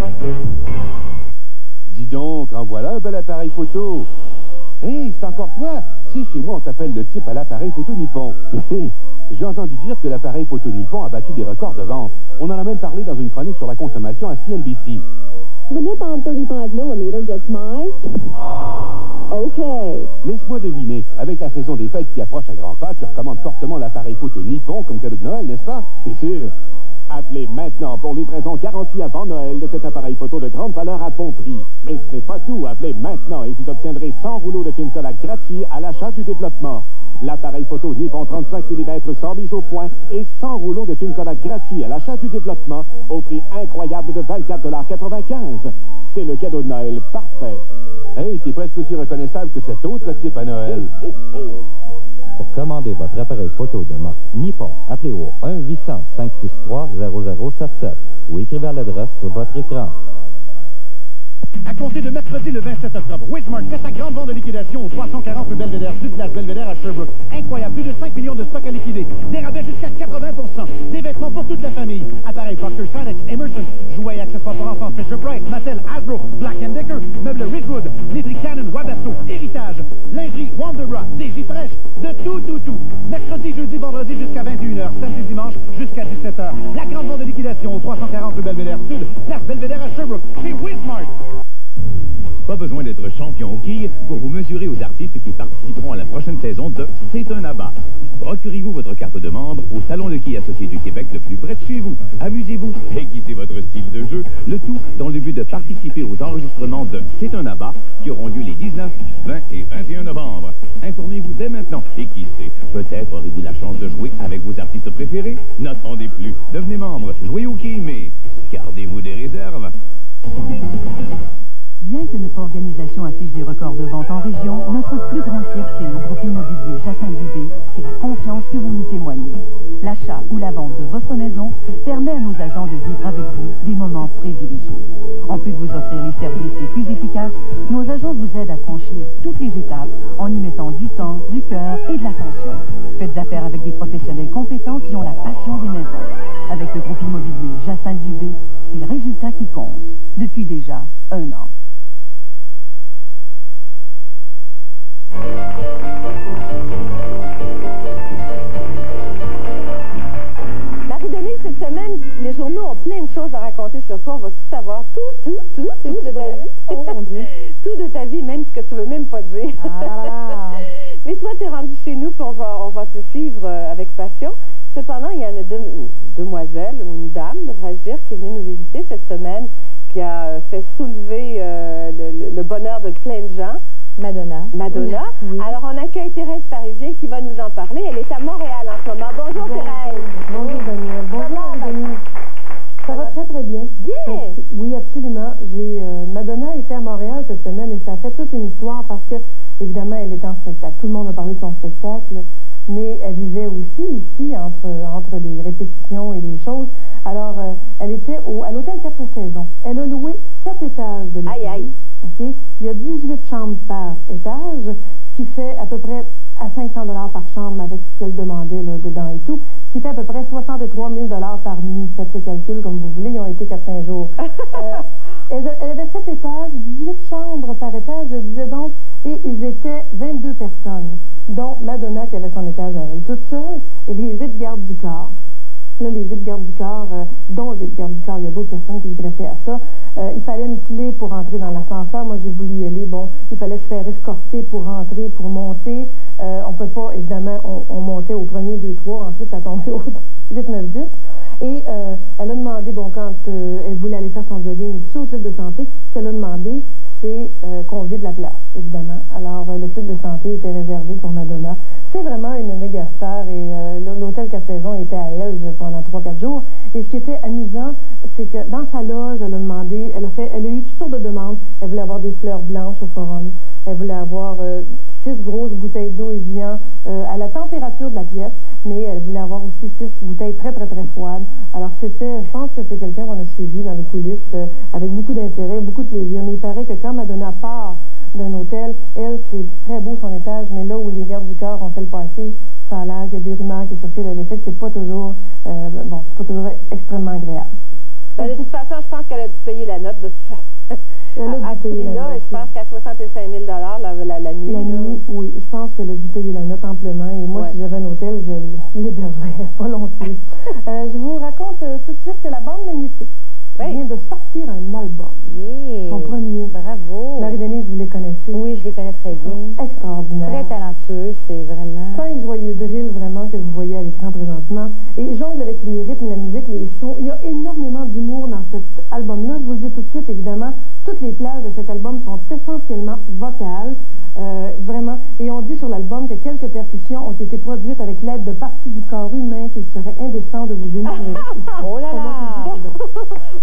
Dis donc, en voilà un bel appareil photo. Hé, c'est encore toi? Si, chez moi, on t'appelle le type à l'appareil photo Nippon. Si, j'ai entendu dire que l'appareil photo Nippon a battu des records de vente. On en a même parlé dans une chronique sur la consommation à CNBC. The Nippon 35mm gets mine. OK. Laisse-moi deviner, avec la saison des fêtes qui approche à grands pas, tu recommandes fortement l'appareil photo Nippon comme cadeau de Noël, n'est-ce pas? C'est sûr. Appelez maintenant pour livraison garantie avant Noël de cet appareil photo de grande valeur à bon prix. Mais ce n'est pas tout. Appelez maintenant et vous obtiendrez 100 rouleaux de film Kodak gratuits à l'achat du développement. L'appareil photo Nippon 35 mm sans mise au point et 100 rouleaux de film Kodak gratuits à l'achat du développement au prix incroyable de 24,95 $. C'est le cadeau de Noël parfait. Hey, t'es presque aussi reconnaissable que cet autre type à Noël. Pour commander votre appareil photo de marque Nippon, appelez au 1-800-563-0077 ou écrivez à l'adresse sur votre écran. À compter de mercredi le 27 octobre, Wismart fait sa grande vente de liquidation au 340 rue Belvédère, Sud Place Belvédère à Sherbrooke. Incroyable, plus de 5 millions de stocks à liquider. Des rabais jusqu'à 80%. Des vêtements pour toute la famille. Appareils Procter, Sinex, Emerson. Jouets et accessoires pour enfants Fisher-Price, Mattel, Hasbro, Black & Decker. Meubles Ridgewood, laiterie Canon, Wabasso, Héritage. Lingerie Wonderbra, DJ Fresh. De tout. Mercredi, jeudi, vendredi jusqu'à 21h. Samedi, dimanche jusqu'à 17h. La grande vente de liquidation au 340 rue Belvédère, Sud Place Belvédère à Sherbrooke. Chez Wismart. Pas besoin d'être champion au quilles pour vous mesurer aux artistes qui participeront à la prochaine saison de C'est un abat. Procurez-vous votre carte de membre au Salon de quilles associé du Québec le plus près de chez vous. Amusez-vous, aiguisez votre style de jeu, le tout dans le but de participer aux enregistrements de C'est un abat qui auront lieu les 19, 20 et 21 novembre. Informez-vous dès maintenant et qui sait, peut-être aurez-vous la chance de jouer avec vos artistes préférés. N'attendez plus, devenez membre, jouez au quilles, mais gardez-vous des réserves. Bien que notre organisation affiche des records de vente en région, notre plus grande fierté au groupe immobilier Jacinthe Dubé, c'est la confiance que vous nous témoignez. L'achat ou la vente de votre maison permet à nos agents de vivre avec vous des moments privilégiés. En plus de vous offrir les services les plus efficaces, nos agents vous aident à franchir toutes les étapes en y mettant du temps, du cœur et de l'attention. Faites affaire avec des professionnels compétents qui ont la passion des maisons. Avec le groupe immobilier Jacinthe Dubé, c'est le résultat qui compte. Depuis déjà 1 an. Marie-Denise, cette semaine, les journaux ont plein de choses à raconter sur toi. On va tout savoir. Tout de ta vie. Oh mon Dieu. Tout de ta vie, même ce que tu veux même pas dire. Ah. Mais toi, tu es rendu chez nous, puis on va te suivre avec passion. Cependant, il y a une demoiselle, ou une dame, devrais-je dire, qui est venue nous visiter cette semaine, qui a fait soulever le bonheur de plein de gens. Madonna. Oui. Alors, on accueille Thérèse Parisien qui va nous en parler. Elle est à Montréal en ce moment. Bonjour, Thérèse. Bonjour, Daniel. Bonjour, Denise. Ça va très, très bien. Bien. Oui, absolument. Madonna était à Montréal cette semaine et ça a fait toute une histoire parce que, évidemment, elle était en spectacle. Tout le monde a parlé de son spectacle, mais elle vivait aussi ici, entre les répétitions et les choses. Alors, elle était à l'hôtel 4 saisons. Elle a loué 7 étages de l'hôtel. Aïe. Okay? Il y a 18 chambres par étage, ce qui fait à peu près à 500 $ par chambre avec ce qu'elle demandait là, dedans et tout, ce qui fait à peu près 63 000 $ par nuit. Faites le calcul comme vous voulez, ils ont été 4-5 jours. Elle avait 7 étages, 18 chambres par étage, je disais donc, et ils étaient 22 personnes, dont Madonna qui avait son étage à elle toute seule, et les 8 gardes du corps. Là, les 8 gardes du corps, dont les 8 gardes du corps, il y a d'autres personnes qui se greffaient à ça. Il fallait une clé pour entrer dans l'ascenseur. Moi, j'ai voulu y aller. Bon, il fallait se faire escorter pour rentrer, pour monter. On ne peut pas, évidemment, on montait au premier 2, 3, ensuite ça tombait au 8, 9, 10. Et elle a demandé, bon, quand elle voulait aller faire son jogging et tout ça, au titre de santé, ce qu'elle a demandé, c'est qu'on vide la place, évidemment. Alors, le titre de santé était réservé pour Madonna. C'est vraiment une méga star et l'hôtel 4 saisons était à elle pendant 3-4 jours. Et ce qui était amusant, c'est que dans sa loge, elle a demandé, elle a eu toutes sortes de demandes. Elle voulait avoir des fleurs blanches au forum. Elle voulait avoir 6 grosses bouteilles d'eau Evian à la température de la pièce, mais elle voulait avoir aussi 6 bouteilles très, très, très froides. Alors, je pense que c'est quelqu'un qu'on a suivi dans les coulisses avec beaucoup d'intérêt, beaucoup de plaisir. Mais il paraît que quand Madonna part d'un hôtel, elle, c'est très beau son étage, mais là où les gardes du corps ont fait le party, ça a l'air qu'il y a des rumeurs qui circulent à l'effet que c'est pas toujours, c'est pas toujours extrêmement agréable. Ben, de toute façon, je pense qu'elle a dû payer la note de toute façon. À ce prix-là, je pense qu'à 65 000 $ la nuit. La nuit, oui. Je pense qu'elle a dû payer la note amplement. Et moi, si j'avais un hôtel, je l'hébergerais volontiers. Je vous raconte tout de suite que la bande magnétique vient de sortir un album. Son premier. Bravo. Marie-Denise, vous les connaissez? Oui, je les connais très bien. Extraordinaire. Très talentueux, c'est vraiment... 5 joyeux drills, vraiment, que vous voyez à l'écran présentement. Et ils jonglent avec les rythmes, la musique, les sons. Il y a énormément d'humour dans cet album-là. Je vous le dis tout de suite, évidemment. Toutes les plages de cet album sont essentiellement vocales. Vraiment. Et on dit sur l'album que quelques percussions ont été produites avec l'aide de parties du corps humain qu'il serait indécent de vous énumérer. Oh là là!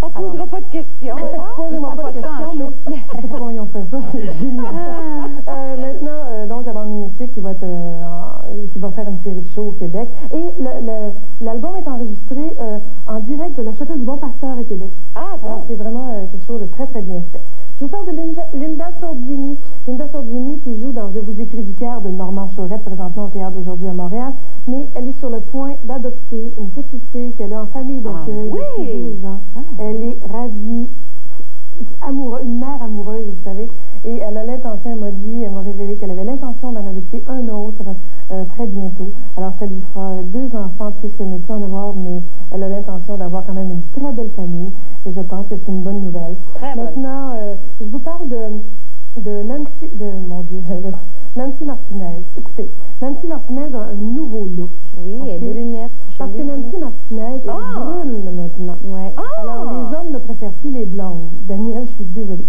On ne posera pas de questions. Posez-moi pas de questions, mais je ne sais pas comment ils ont fait ça, c'est génial. Maintenant, donc, la bande mimétique qui va faire une série de shows au Québec. Et l'album est enregistré en direct de la Chapelle du Bon Pasteur à Québec. Ah, bon. Alors, c'est vraiment quelque chose de très, très bien fait. Je vous parle de Linda Sorgini. Linda Sorgini qui joue dans Je vous écris du cœur de Normand Chaurette, présentement au Théâtre d'Aujourd'hui à Montréal. Mais elle est sur le point d'adopter une petite fille qu'elle a en famille d'accueil depuis 2 ans. Elle est ravie, amoureuse, une mère amoureuse, vous savez. Et elle a l'intention, elle m'a révélé qu'elle avait l'intention d'en adopter un autre très bientôt. Alors ça lui fera 2 enfants puisqu'elle ne peut en avoir, mais elle a l'intention d'avoir quand même une très belle famille. Et je pense que c'est une bonne nouvelle. Maintenant, je vous parle de Nancy Martinez. Écoutez, Nancy Martinez a un nouveau look. Oui, elle est brunette. Parce que Nancy Martinez est brune maintenant. Ouais. Alors, les hommes ne préfèrent plus les blondes. Daniel, je suis désolée.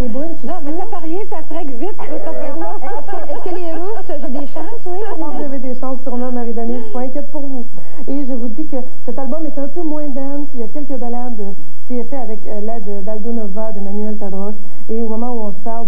Les brunes, non, mais ça parier, ça se règle vite. Est-ce que les rousses, j'ai des chances, oui? Vous avez des chances sûrement, Marie-Daniel, je ne suis pas inquiète pour vous. Et je vous dis que cet album est un peu moins dance. Il y a quelques balades qui est fait avec l'aide d'Aldo Nova, de Manuel Tadros. Et au moment où on se parle,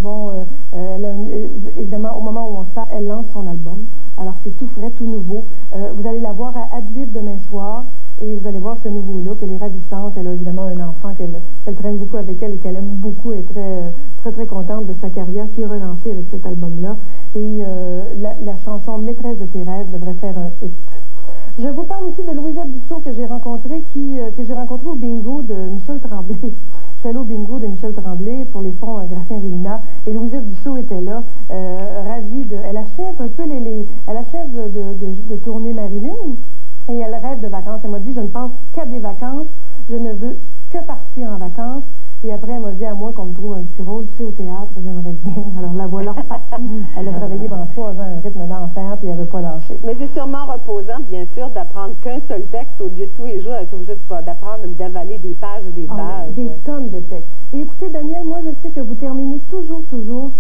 évidemment, au moment où on se parle, elle lance son album. Alors, c'est tout frais, tout nouveau. Vous allez la voir à Adlib demain soir. Et vous allez voir ce nouveau look. Elle est ravissante. Elle a évidemment un enfant qu'elle traîne beaucoup avec elle et qu'elle aime beaucoup. Elle est très, très, très contente de sa carrière qui est relancée avec cet album-là. Et la chanson Maîtresse de tes rêves devrait faire un hit. Je vous parle aussi de Louisette Dussault que j'ai rencontrée au bingo de Michel Tremblay. Je suis allée au bingo de Michel Tremblay pour les fonds Gracien Vélina et Louisette Dussault était là, ravie de... Elle achève un peu elle achève de tourner Marilyn et elle rêve de vacances. Elle m'a dit, je ne pense qu'à des vacances, je ne veux que partir en vacances. Et après, elle m'a dit à moi qu'on me trouve un petit rôle, tu sais, au théâtre, j'aimerais bien. Alors la voilà repartie. Elle a travaillé pendant 3 ans, un rythme d'enfer, puis elle n'avait pas lâché. Mais c'est sûrement reposant, bien sûr, d'apprendre qu'un seul texte au lieu de tous les jours d'être obligé d'apprendre ou d'avaler des pages et des pages. Des tonnes de textes. Et écoutez, Daniel, moi, je sais que vous terminez toujours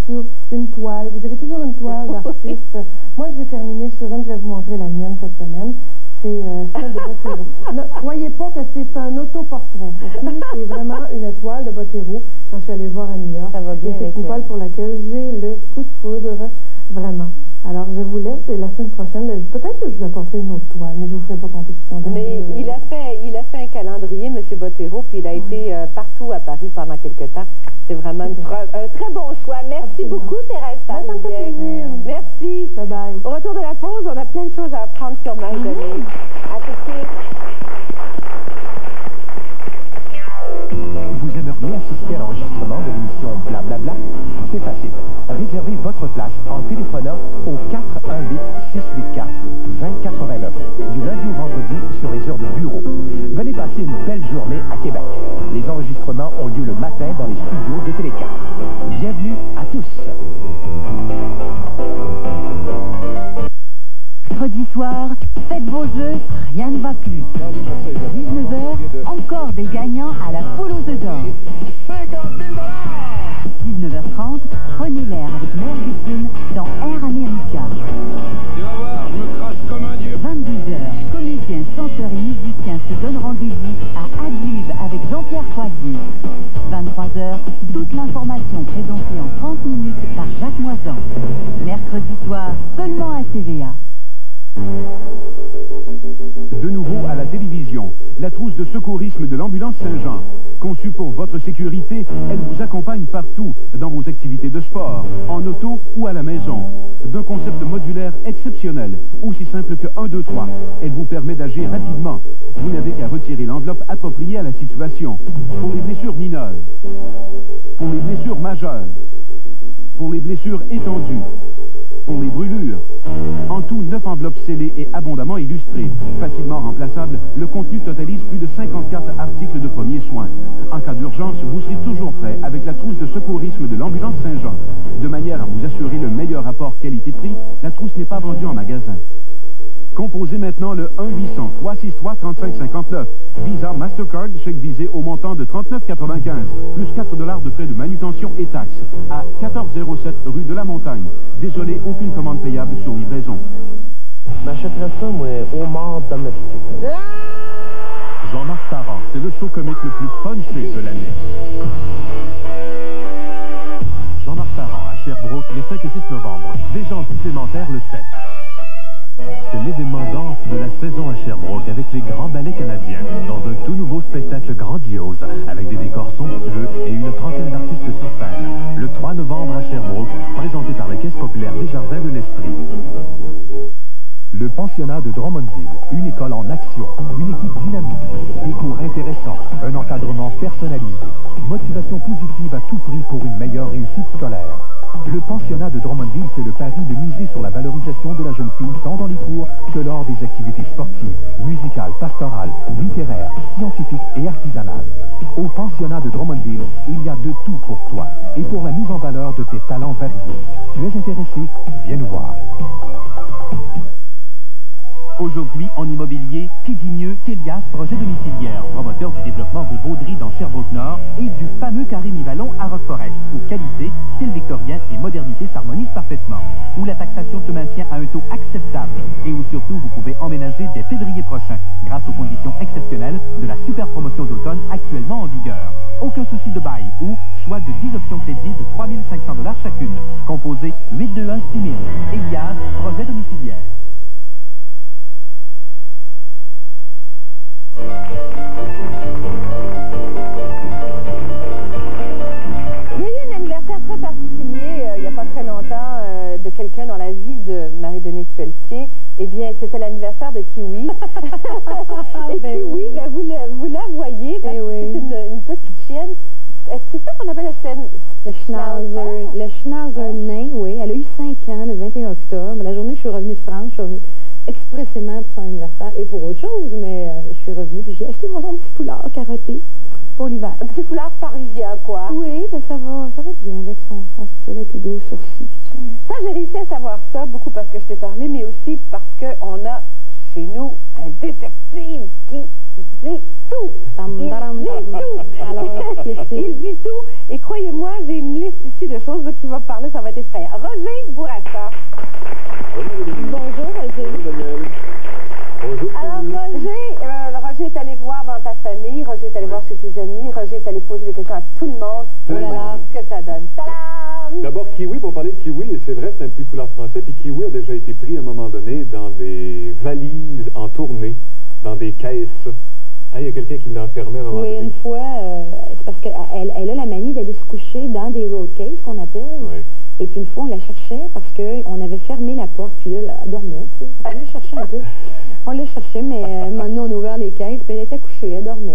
sur une toile. Vous avez toujours une toile d'artiste. Moi, je vais terminer sur une, je vais vous montrer la mienne cette semaine. C'est celle de Bottero. Ne croyez pas que c'est un autoportrait. Okay? C'est vraiment une toile de Bottero quand je suis allée voir à New York. Ça va bien. C'est une toile pour laquelle j'ai le coup de foudre, vraiment. Alors, je vous laisse et la semaine prochaine, peut-être que je vous apporterai une autre toile, mais je ne vous ferai pas compétition. Mais il a fait un calendrier, M. Bottero, puis il a été partout à Paris pendant quelques temps. C'est vraiment un très bon choix. Merci beaucoup, Thérèse Paris. Merci. Bye bye. Au retour de la pause, on a plein de choses à apprendre sur Marie-Daniel. À tout de suite. Vous aimeriez assister à l'enregistrement de l'émission Blablabla? C'est facile. Réservez votre place en téléphonant au 418-684-2089 du lundi au vendredi sur les heures de bureau. Venez passer une belle journée à Québec. Les enregistrements ont lieu le matin dans les studios de Télé4. Bienvenue à tous. Mercredi soir, faites vos jeux, rien ne va plus. 19h, encore des gagnants à la poule aux œufs d'or. 19h30, prenez l'air avec Mel Gibson dans Air America. Tu vas voir, je me crache comme un dieu. 22h, comédiens, chanteurs et musiciens se donnent rendez-vous à Adlib avec Jean-Pierre Croisier. 23h, toute l'information présentée en 30 minutes par Jacques Moisan. Mercredi soir, seulement à TVA. De nouveau à la télévision, la trousse de secourisme de l'ambulance Saint-Jean. Conçue pour votre sécurité, elle vous accompagne partout, dans vos activités de sport, en auto ou à la maison. D'un concept modulaire exceptionnel, aussi simple que 1, 2, 3. Elle vous permet d'agir rapidement. Vous n'avez qu'à retirer l'enveloppe appropriée à la situation. Pour les blessures mineures, pour les blessures majeures, pour les blessures étendues, pour les brûlures. En tout, 9 enveloppes scellées et abondamment illustrées. Facilement remplaçable, le contenu totalise plus de 54 articles de premiers soins. En cas d'urgence, vous serez toujours prêt avec la trousse de secourisme de l'ambulance Saint-Jean. De manière à vous assurer le meilleur rapport qualité-prix, la trousse n'est pas vendue en magasin. Composez maintenant le 1-800-363-3559. Visa Mastercard, chèque visé au montant de 39,95, plus 4 $ de frais de manutention et taxes, à 1407 rue de la Montagne. Désolé, aucune commande payable sur livraison. M'achèterais ça, moi, homard domestique. Jean-Marc Parent, c'est le show comique le plus punché de l'année. Jean-Marc Parent à Sherbrooke les 5 et 6 novembre. Des gens supplémentaires le 7. C'est l'événement danse de la saison à Sherbrooke avec les grands ballets canadiens dans un tout nouveau spectacle grandiose avec des décors somptueux et une trentaine d'artistes sur scène. Le 3 novembre à Sherbrooke, présenté par la Caisse populaire des Jardins de l'Esprit. Le pensionnat de Drummondville, une école en action, une équipe dynamique, des cours intéressants, un encadrement personnalisé, motivation positive à tout prix pour une meilleure réussite scolaire. Le pensionnat de Drummondville fait le pari de miser sur la valorisation de la jeune fille tant dans les cours que lors des activités sportives, musicales, pastorales, littéraires, scientifiques et artisanales. Au pensionnat de Drummondville, il y a de tout pour toi et pour la mise en valeur de tes talents variés. Tu es intéressé? Viens nous voir. Aujourd'hui, en immobilier, qui dit mieux qu'Elias Projet Domiciliaire, promoteur du développement rue Baudry dans Sherbrooke-Nord et du fameux carré Mi-Vallon à Rock-Forest, où qualité, style victorien et modernité s'harmonisent parfaitement, où la taxation se maintient à un taux acceptable et où surtout vous pouvez emménager dès février prochain grâce aux conditions exceptionnelles de la super promotion d'automne actuellement en vigueur. Aucun souci de bail ou choix de 10 options crédit de 3 500 $ chacune. Composez 821 6000. Elias Projet Domiciliaire. Il y a eu un anniversaire très particulier il n'y a pas très longtemps de quelqu'un dans la vie de Marie-Denise Pelletier. Eh bien, c'était l'anniversaire de Kiwi. Et ben Kiwi, ben, vous la voyez, parce que c'est une petite chienne. Est-ce que c'est ça qu'on appelle la chienne? Le Schnauzer nain, oui. Elle a eu 5 ans le 21 octobre. La journée que je suis revenue de France, je suis revenue expressément pour son anniversaire et pour autre chose, mais je suis revenue puis j'ai acheté mon petit foulard carotté pour l'hiver. Un petit foulard parisien, quoi. Oui, ben ça va bien avec son style, avec les gros sourcils. Ça, j'ai réussi à savoir ça, beaucoup parce que je t'ai parlé, mais aussi parce qu'on a chez nous un détective qui dit tout. Il dit tout. Alors, il dit tout. Et croyez-moi, j'ai une liste ici de choses qui va parler, ça va être effrayant. Roger Bourassa. Bonjour, Roger. Bonjour, Daniel. Bonjour. Alors, Roger est allé voir dans ta famille, Roger est allé voir chez tes amis, Roger est allé poser des questions à tout le monde. Voilà ce que ça donne. Tadam! D'abord, Kiwi, pour parler de Kiwi, et c'est vrai, c'est un petit foulard français, puis Kiwi a déjà été pris à un moment donné dans des valises en tournée, dans des caisses. Hein, il y a quelqu'un qui l'a enfermé à un moment donné. Oui, une fois, c'est parce qu'elle a la manie d'aller se coucher dans des road cases, qu'on appelle. Oui. Et puis une fois, on la cherchait parce qu'on avait fermé la porte, puis là, elle dormait, tu sais. On la cherchait un peu. On l'a cherchait, mais maintenant, on a ouvert les caisses, puis elle était couchée, elle dormait.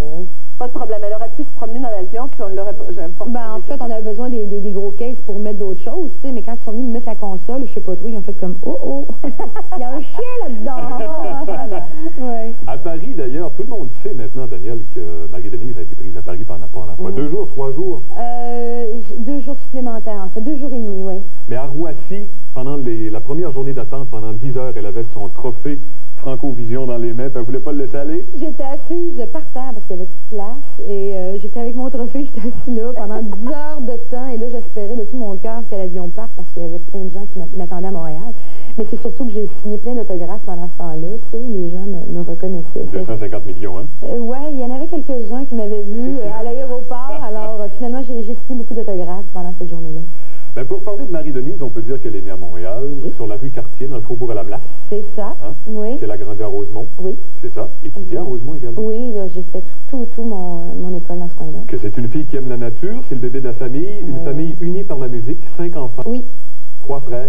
Pas de problème, elle aurait pu se promener dans l'avion, puis on l'aurait pas... Ben, en fait, on avait besoin des gros cases pour mettre d'autres choses, tu sais, mais quand ils sont venus me mettre la console, je sais pas trop, ils ont fait comme « Oh, il y a un chien là-dedans! » Ouais. À Paris, d'ailleurs, tout le monde sait maintenant, Daniel, que Marie-Denise a été prise à Paris pendant quoi, 2 jours, 3 jours? 2 jours supplémentaires, en fait, 2 jours et demi, oui. Mais à Roissy, pendant la première journée d'attente, pendant 10 heures, elle avait son trophée Francovision dans les mains, puis elle voulait pas le laisser aller? J'étais assise par terre parce qu'il y avait plus de place, et j'étais avec mon trophée, j'étais assise là pendant 10 heures de temps, et là, j'espérais de tout mon cœur que l'avion parte parce qu'il y avait plein de gens qui m'attendaient à Montréal. Mais c'est surtout que j'ai signé plein d'autographes pendant ce temps-là, tu sais, les gens me reconnaissaient. 250 millions, hein? Oui, il y en avait quelques-uns qui m'avaient vu à l'aéroport, alors finalement, j'ai signé beaucoup d'autographes pendant cette journée-là. Ben, pour parler de Marie-Denise, on peut dire qu'elle est née à Montréal, sur la rue Cartier, dans le faubourg à la Place. C'est ça, hein? Oui. Qu'elle a grandi à Rosemont. Oui. C'est ça. Étudiée à Rosemont également. Oui, j'ai fait tout mon école dans ce coin-là. Que c'est une fille qui aime la nature, c'est le bébé de la famille, une famille unie par la musique, 5 enfants. Oui. 3 frères.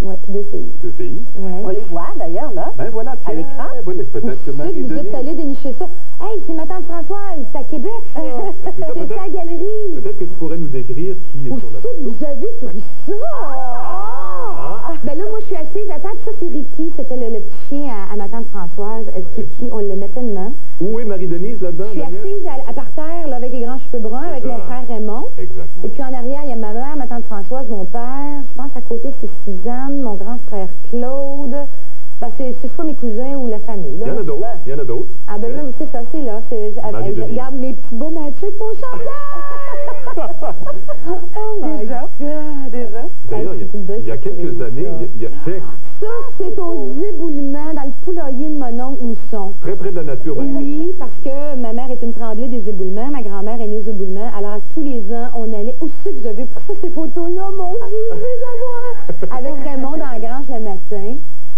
Oui, puis 2 filles. 2 filles. Ouais. On les voit d'ailleurs, là. Ben voilà, à l'écran. Voilà, peut-être que Marie-Denise... Vous êtes allé dénicher ça. Hey, c'est ma tante Françoise, c'est à Québec, ça. C'est ça, la galerie. Peut-être que tu pourrais nous décrire qui est sur la photo. Vous avez pris ça? Ben là, moi, je suis assise à table. Ça, c'est Ricky. C'était le petit chien à ma tante Françoise. Kiki, on l'aimait tellement. Où est Marie-Denise là-dedans? Je suis assise à par terre, là, avec les grands cheveux bruns, avec mon frère Raymond. Exactement. Et puis en arrière, il y a ma mère, ma tante Françoise, mon père. Je pense à côté, c'est Suzanne, mon grand frère Claude. Ben, c'est soit mes cousins ou la famille. Là. Il y en a d'autres. Il y en a d'autres. Ah ben là, c'est ça, c'est là. Je regarde mes petits beaux matchs avec mon chandail. Oh my God. Déjà. D'ailleurs, il y a quelques années, il y a fait... Ça, c'est aux éboulements dans le poulailler de mon oncle Mousson. Très près de la nature, Marie. Oui, Oui, parce que ma mère est une Tremblay des Éboulements, ma grand-mère est née aux Éboulements. Alors, tous les ans, on allait... Où c'est que vous avez pris ça, ces photos-là? Mon Dieu, je vais les avoir! Avec Raymond dans la grange le matin.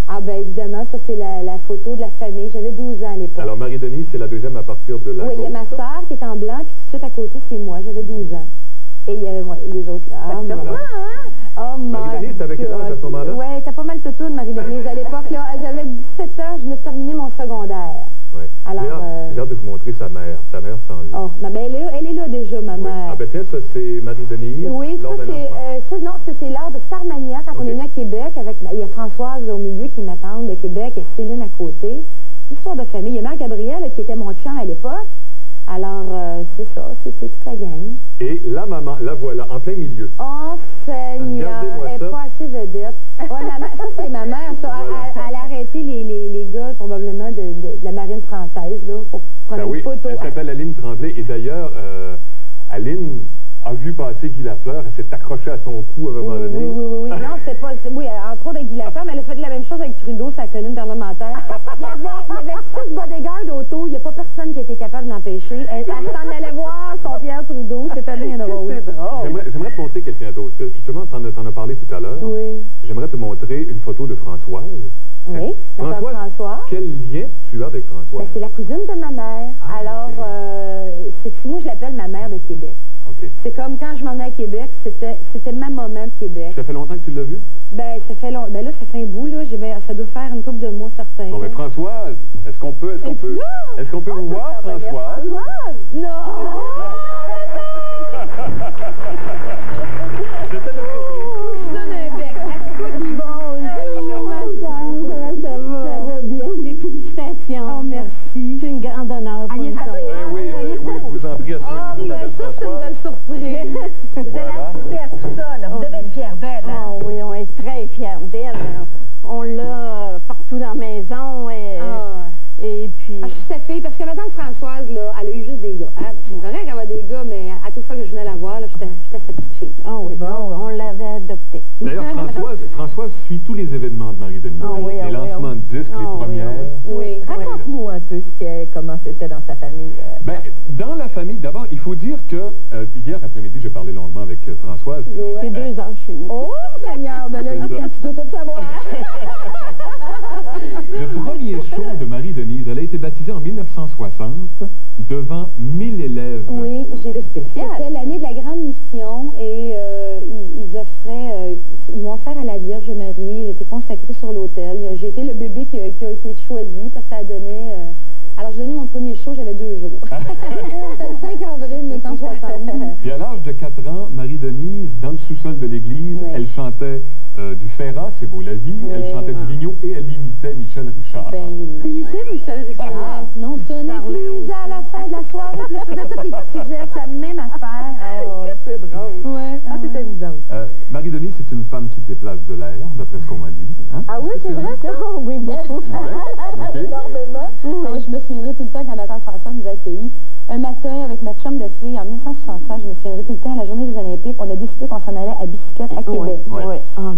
Ah ben évidemment, ça c'est la photo de la famille. J'avais 12 ans à l'époque. Alors, Marie-Denise, c'est la deuxième à partir de la Oui, il y a ma sœur qui est en blanc, puis tout de suite à côté, c'est moi. J'avais 12 ans. Et il y avait les autres là. Ah, voilà. Oh, Marie-Denise, t'avais quel âge à ce moment-là? Oui, t'as pas mal toutoune, Marie-Denise. À l'époque, là, j'avais 17 ans, je venais de terminer mon secondaire. Oui. Alors, j'ai hâte de vous montrer sa mère. Sa mère s'en vient. Oh, ben, elle est là déjà, ma mère. Ah ben tiens, ça c'est Marie-Denise. Oui, ça c'est l'art de Starmania quand on est venu à Québec. Il y a Françoise au milieu qui m'attend de Québec et Céline à côté. Histoire de famille. Il y a Marc-Gabriel qui était mon chum à l'époque. Alors, c'est ça, c'était toute la gang. Et la maman, la voilà, en plein milieu. Oh, Seigneur, elle n'est pas assez vedette. Ouais, ça, c'est ma mère, ça. Voilà. Elle a arrêté les gars, probablement, de la marine française, là, pour prendre une photo. Elle s'appelle Aline Tremblay. Et d'ailleurs, Aline a vu passer Guy Lafleur. Elle s'est accrochée à son cou à un moment donné. Oui. Non, c'est pas... Oui, entre autres avec Guy Lafleur, mais elle a fait la même chose avec Trudeau, sa colline parlementaire. Il y avait 6 bodyguards autour. Il n'y a pas personne qui était capable de l'empêcher. Elle s'en allait voir son Pierre Trudeau. C'était bien drôle. C'est drôle. J'aimerais te montrer quelqu'un d'autre. Justement, t'en as parlé tout à l'heure. Oui. J'aimerais te montrer une photo de Françoise. Oui, François. Quel lien tu as avec Françoise? Ben, c'est la cousine de ma mère. Ah, alors, c'est que moi, je l'appelle ma mère de Québec. Okay. C'est comme quand je m'en ai à Québec, c'était ma maman de Québec. Ça fait longtemps que tu l'as vue? Ben, ça fait longtemps. Ben là, ça fait un bout, là. Ça doit faire une couple de mois, certains. Bon, mais Françoise, est-ce qu'on peut vous voir, Françoise? Non! Oh, merci. C'est une grande honneur. Oui, je vous en prie, à ce moment de belle Françoise. C'est une belle surprise. Vous allez assister à tout ça, là. Vous devez être fiers d'elle, hein? Oh, oui, on est très fiers d'elle. On l'a partout dans la maison et puis... Je suis sa fille, parce que maintenant que Françoise, là, elle a eu juste des gars. Hein? C'est vrai qu'elle avait des gars, mais à toute fois que je venais la voir, j'étais sa petite fille. Ah oui, bon, on l'avait adoptée. D'ailleurs, Françoise suit tous les événements de Marie-Denise. Les lancements de disques, les premières. Oui. Raconte-nous un peu comment c'était dans sa famille. Ben, dans la famille, d'abord, il faut dire que hier après-midi, j'ai parlé longuement avec Françoise. C'est 2 ans chez nous. Oh, Seigneur, ben là, tu dois tout savoir. Le premier show de Marie-Denise, elle a été baptisée en 1960 devant 1000 élèves. Oui, c'était l'année de la grande mission et ils m'ont offert à la Vierge Marie. J'ai été consacrée sur l'autel. J'ai été le bébé qui a été choisi parce que ça a donné... alors, j'ai donné mon premier show, j'avais 2 jours. C'était le 5 avril 1960. Puis à l'âge de 4 ans, Marie-Denise, dans le sous-sol de l'église, elle chantait du Ferrat, C'est beau la vie, elle chantait du Vigneault et elle imitait Michel Richard. Imitait Michel Richard? Non, ce n'est plus à la fin de la soirée. Je faisais tous les petits gestes, la même affaire. C'est drôle. Ouais. C'est amusant. Marie-Denise, c'est une femme qui déplace de l'air, d'après ce qu'on m'a dit. Hein? Ah oui, c'est vrai ça? Oui, beaucoup. Énormément. Je me souviendrai tout le temps quand Nathan François nous a accueillis. Un matin, avec ma chum de fille, en 1965, je me souviendrai tout le temps, à la journée des Olympiques, on a décidé qu'on s'en allait à bicyclette à Québec.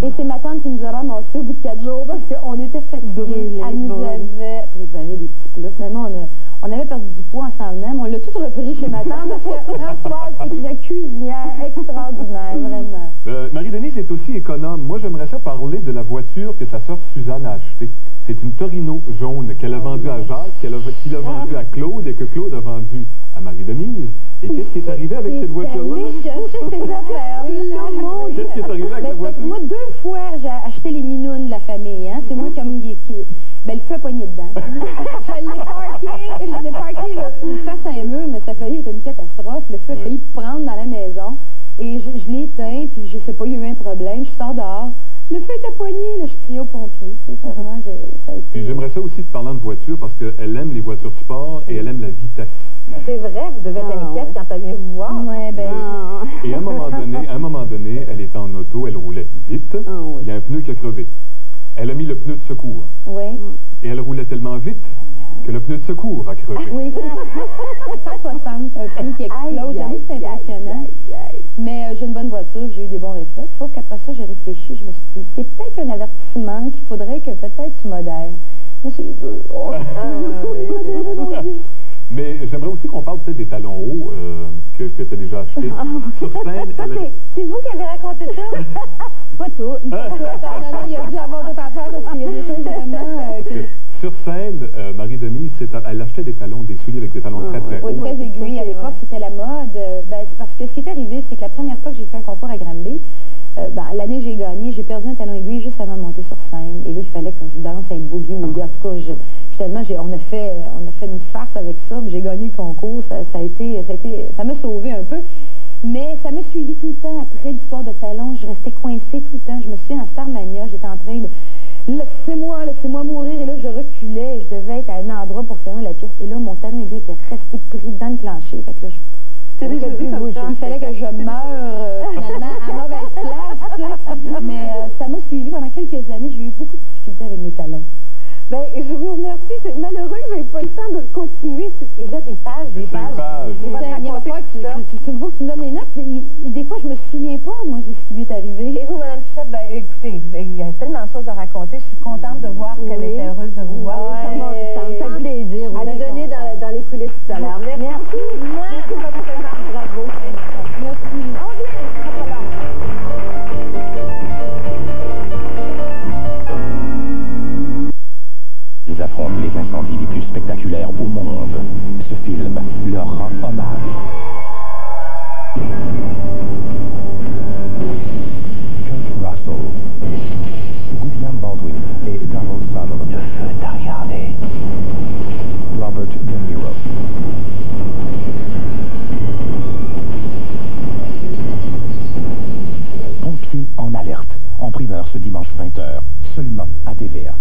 Et c'est ma tante qui nous a ramassés au bout de 4 jours parce qu'on était fatigués. Elle nous avait préparé des petits plats. Finalement, on avait perdu du poids en s'en venant, mais on l'a tout repris chez ma tante parce que Françoise est une cuisinière extraordinaire, vraiment. Marie-Denise est aussi économe. Moi, j'aimerais ça parler de la voiture que sa sœur Suzanne a achetée. C'est une Torino jaune qu'elle a vendue à Jacques, qu'il a vendue à Claude et que Claude a vendue à Marie-Denise. Et qu'est-ce qui est arrivé avec cette voiture-là? Qu'est-ce qui est arrivé avec la voiture? Moi, 2 fois, j'ai acheté les minounes de la famille. Hein? C'est moi comme le feu a poigné dedans. Je l'ai parqué face à un mur, mais ça a failli être une catastrophe. Le feu a failli prendre dans la maison. Et je l'ai éteint, puis je sais pas, il y a eu un problème. Je sors dehors. Le feu était poigné, là, je crie aux pompiers. Vraiment, ça a été... Puis j'aimerais ça aussi te parler de voiture parce qu'elle aime les voitures sport et elle aime la vitesse. C'est vrai, vous devez être inquiète quand elle vient vous voir. Et à un moment donné, elle était en auto, elle roulait vite. Il y a un pneu qui a crevé. Elle a mis le pneu de secours. Et elle roulait tellement vite que le pneu de secours a crevé. Oui, 160, un pneu qui explose. J'avoue que c'est impressionnant. Mais j'ai une bonne voiture, j'ai eu des bons réflexes. Sauf qu'après ça, j'ai réfléchi. Je me suis dit, c'est peut-être un avertissement qu'il faudrait que peut-être tu modères. Mais c'est dur. Oh, mon Dieu. Mais j'aimerais aussi qu'on parle peut-être des talons hauts que tu as déjà achetés. Sur scène, C'est vous qui avez raconté ça? Pas tout. Non, il y a dû avoir d'autres affaires parce qu'il y a des choses vraiment... Sur scène, Marie-Denise, elle achetait des talons, des souliers avec des talons très hauts. Oui, très aiguilles. À l'époque, c'était la mode. C'est parce que ce qui est arrivé, c'est que la première fois que j'ai fait un concours à Granby, l'année que j'ai gagné, j'ai perdu un talon aiguille juste avant de monter sur scène. Et là, il fallait que je danse avec Boogie Woogie. En tout cas, finalement, on a fait une farce avec ça. J'ai gagné le concours. Ça m'a sauvé un peu. Mais ça m'a suivi tout le temps après l'histoire de talons. Je restais coincée tout le temps. Je me suis en Starmania. J'étais en train de... Laissez-moi mourir. Et là, je reculais. Je devais être à un endroit pour finir la pièce. Et là, mon talon aiguille était resté pris dans le plancher. Fait que là, il fallait que je meure finalement à mauvaise place. Mais ça m'a suivi pendant quelques années. J'ai eu beaucoup de difficultés avec mes talons. Ben, je vous remercie. C'est malheureux que je n'ai pas le temps de continuer. Et là, des pages. Il y a fois que tu me donnes les notes. Des fois, je me souviens pas, moi, de ce qui lui est arrivé. Et vous, Mme Pichette, ben, écoutez, il y a tellement de choses à raconter. Je suis contente de voir qu'elle était heureuse de vous voir. Ça me fait plaisir. À lui donner dans les coulisses tout à l'heure. Merci. Merci de votre présence. Bravo. Merci. On vient. Ils affrontent les incendies les plus spectaculaires au monde. Ce film leur rend hommage. Kurt Russell, William Baldwin et Donald Sutherland. De feu à regarder. Robert De Niro. Pompiers en alerte. En primeur ce dimanche 20h. Seulement à TVA.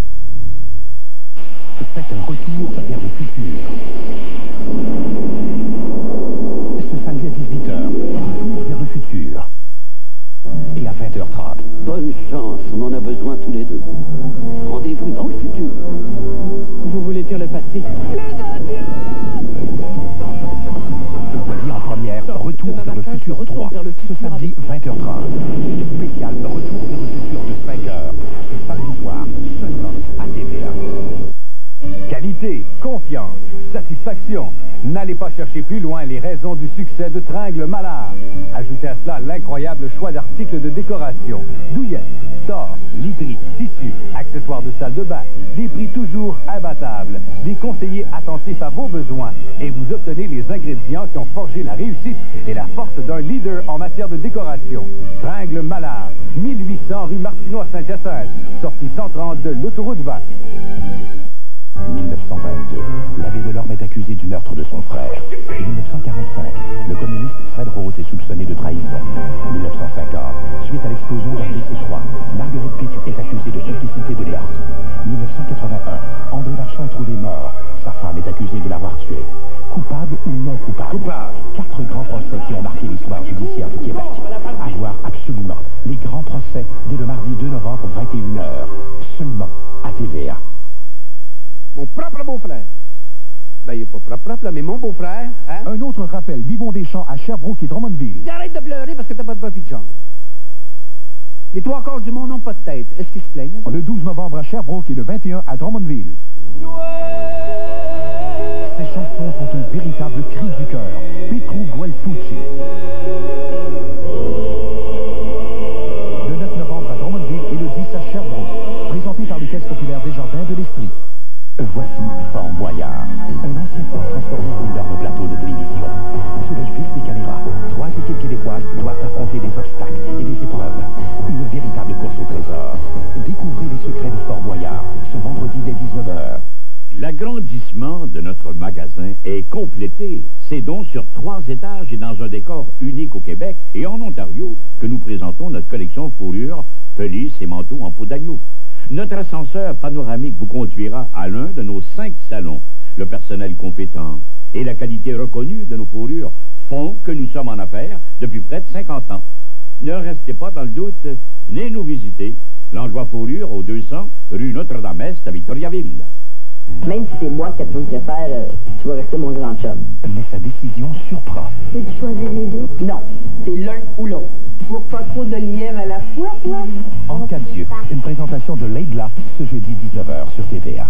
Faites un retour vers le futur. Ce samedi à 18h, retour vers le futur. Et à 20h30. Bonne chance, on en a besoin tous les deux. Rendez-vous dans le futur. Vous voulez dire le passé? Voici en première, Retour vers le futur 3, ce samedi 20h30. Spécial Retour vers le futur de 5h, ce samedi soir, seulement à TVA. Qualité, confiance, satisfaction. N'allez pas chercher plus loin les raisons du succès de Tringle Mallard. Ajoutez à cela l'incroyable choix d'articles de décoration. Douillettes, stores, literie, tissus, accessoires de salle de bain. Des prix toujours imbattables. Des conseillers attentifs à vos besoins. Et vous obtenez les ingrédients qui ont forgé la réussite et la force d'un leader en matière de décoration. Tringle Mallard, 1800 rue Martineau à Saint-Hyacinthe. Sortie 130 de l'autoroute 20. 1922, l'abbé Delorme est accusé du meurtre de son frère. 1945, le communiste Fred Rose est soupçonné de trahison. 1950, suite à l'explosion d'un PC-3, Marguerite Pitt est accusée de complicité de meurtre. 1981, André Marchand est trouvé mort. Sa femme est accusée de l'avoir tué. Coupable ou non coupable? Coupable. 4 grands procès qui ont marqué l'histoire judiciaire du Québec. À voir absolument les grands procès dès le mardi 2 novembre 21h. Seulement à TVA. Mon propre beau-frère. Ben, il n'est pas propre, là, mais mon beau-frère, hein? Un autre rappel, Vivons des Champs à Sherbrooke et Drummondville. Arrête de pleurer parce que t'as pas de profit de chance. Les 3/4 du monde n'ont pas de tête. Est-ce qu'ils se plaignent? Le 12 novembre à Sherbrooke et le 21 à Drummondville. Ces chansons sont un véritable cri du cœur. Petru Gualfucci. Le 9 novembre à Drummondville et le 10 à Sherbrooke. Présenté par les Caisses populaires des Jardins de l'Estrie. Voici Fort Boyard, un ancien fort transformé en énorme plateau de télévision. Sous l'œil vif des caméras, 3 équipes québécoises doivent affronter des obstacles et des épreuves. Une véritable course au trésor. Découvrez les secrets de Fort Boyard, ce vendredi dès 19h. L'agrandissement de notre magasin est complété. C'est donc sur 3 étages et dans un décor unique au Québec et en Ontario que nous présentons notre collection fourrure, pelisses et manteaux en peau d'agneau. Notre ascenseur panoramique vous conduira à l'un de nos 5 salons. Le personnel compétent et la qualité reconnue de nos fourrures font que nous sommes en affaires depuis près de 50 ans. Ne restez pas dans le doute, venez nous visiter. L'Endroit Fourrure au 200 rue Notre-Dame-Est à Victoriaville. Même si c'est moi que tu me préfères, tu vas rester mon grand chum. Mais sa décision surprend. Peux-tu choisir les deux? Non, c'est l'un ou l'autre. Pour pas trop de lièvre à la fois, toi? En cas de Dieu, une présentation de Leïla ce jeudi 19h sur TVA.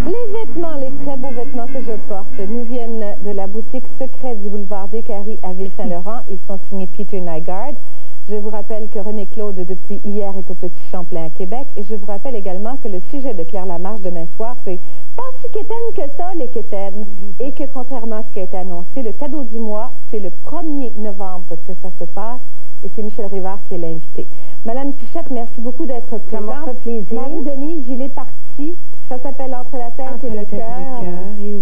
Les vêtements, les très beaux vêtements que je porte nous viennent de la boutique secrète du boulevard des Caries à Ville-Saint-Laurent. Ils sont signés Peter Nygaard. Je vous rappelle que René Claude, depuis hier, est au Petit Champlain à Québec. Et je vous rappelle également que le sujet de Claire Lamarche demain soir, c'est « Pas si quétaine que ça, les quétaines ». Et que contrairement à ce qui a été annoncé, le cadeau du mois, c'est le 1er novembre que ça se passe. Et c'est Michel Rivard qui est l'invité. Madame Pichette, merci beaucoup d'être présente. Ça m'a fait plaisir. Marie-Denise, il est parti. Ça s'appelle Entre la tête et le cœur.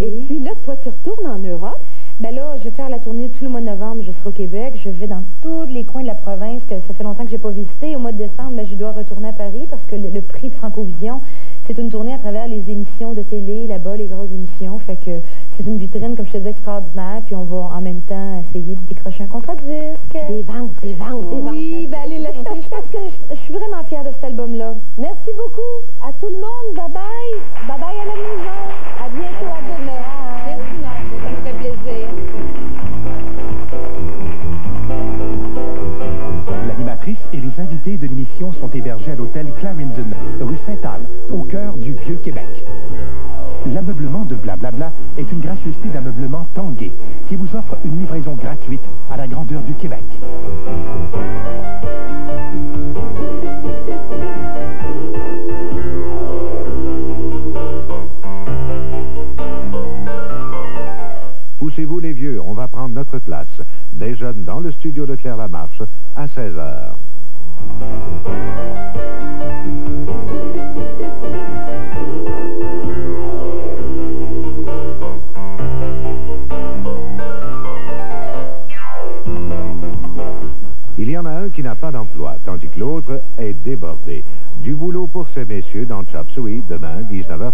Et puis là, toi, tu retournes en Europe. Ben là, je vais faire la tournée tout le mois de novembre. Je serai au Québec. Je vais dans tous les coins de la province que ça fait longtemps que je n'ai pas visité. Au mois de décembre, ben, je dois retourner à Paris parce que le prix de Francovision, c'est une tournée à travers les émissions de télé, là-bas, les grosses émissions. Fait que c'est une vitrine, comme je te disais, extraordinaire. Puis on va en même temps essayer de décrocher un contrat de disque. Des ventes. Oui, ben allez l'acheter. Je pense que je suis vraiment fière de cet album-là. Merci beaucoup. À tout le monde. Bye-bye. Bye-bye à la maison. À bientôt, à demain. Merci, Marc. Ça me fait plaisir. L'animatrice et les invités de l'émission sont hébergés à l'hôtel Clarendon, rue Sainte-Anne, au cœur du Vieux-Québec. L'ameublement de Blablabla est une gracieuseté d'ameublement Tanguay qui vous offre une livraison gratuite à la grandeur du Québec. Poussez-vous les vieux, on va prendre notre place. Des jeunes dans le studio de Claire Lamarche à 16h. Il y en a un qui n'a pas d'emploi, tandis que l'autre est débordé. Du boulot pour ces messieurs dans Chop Suey demain, 19h30.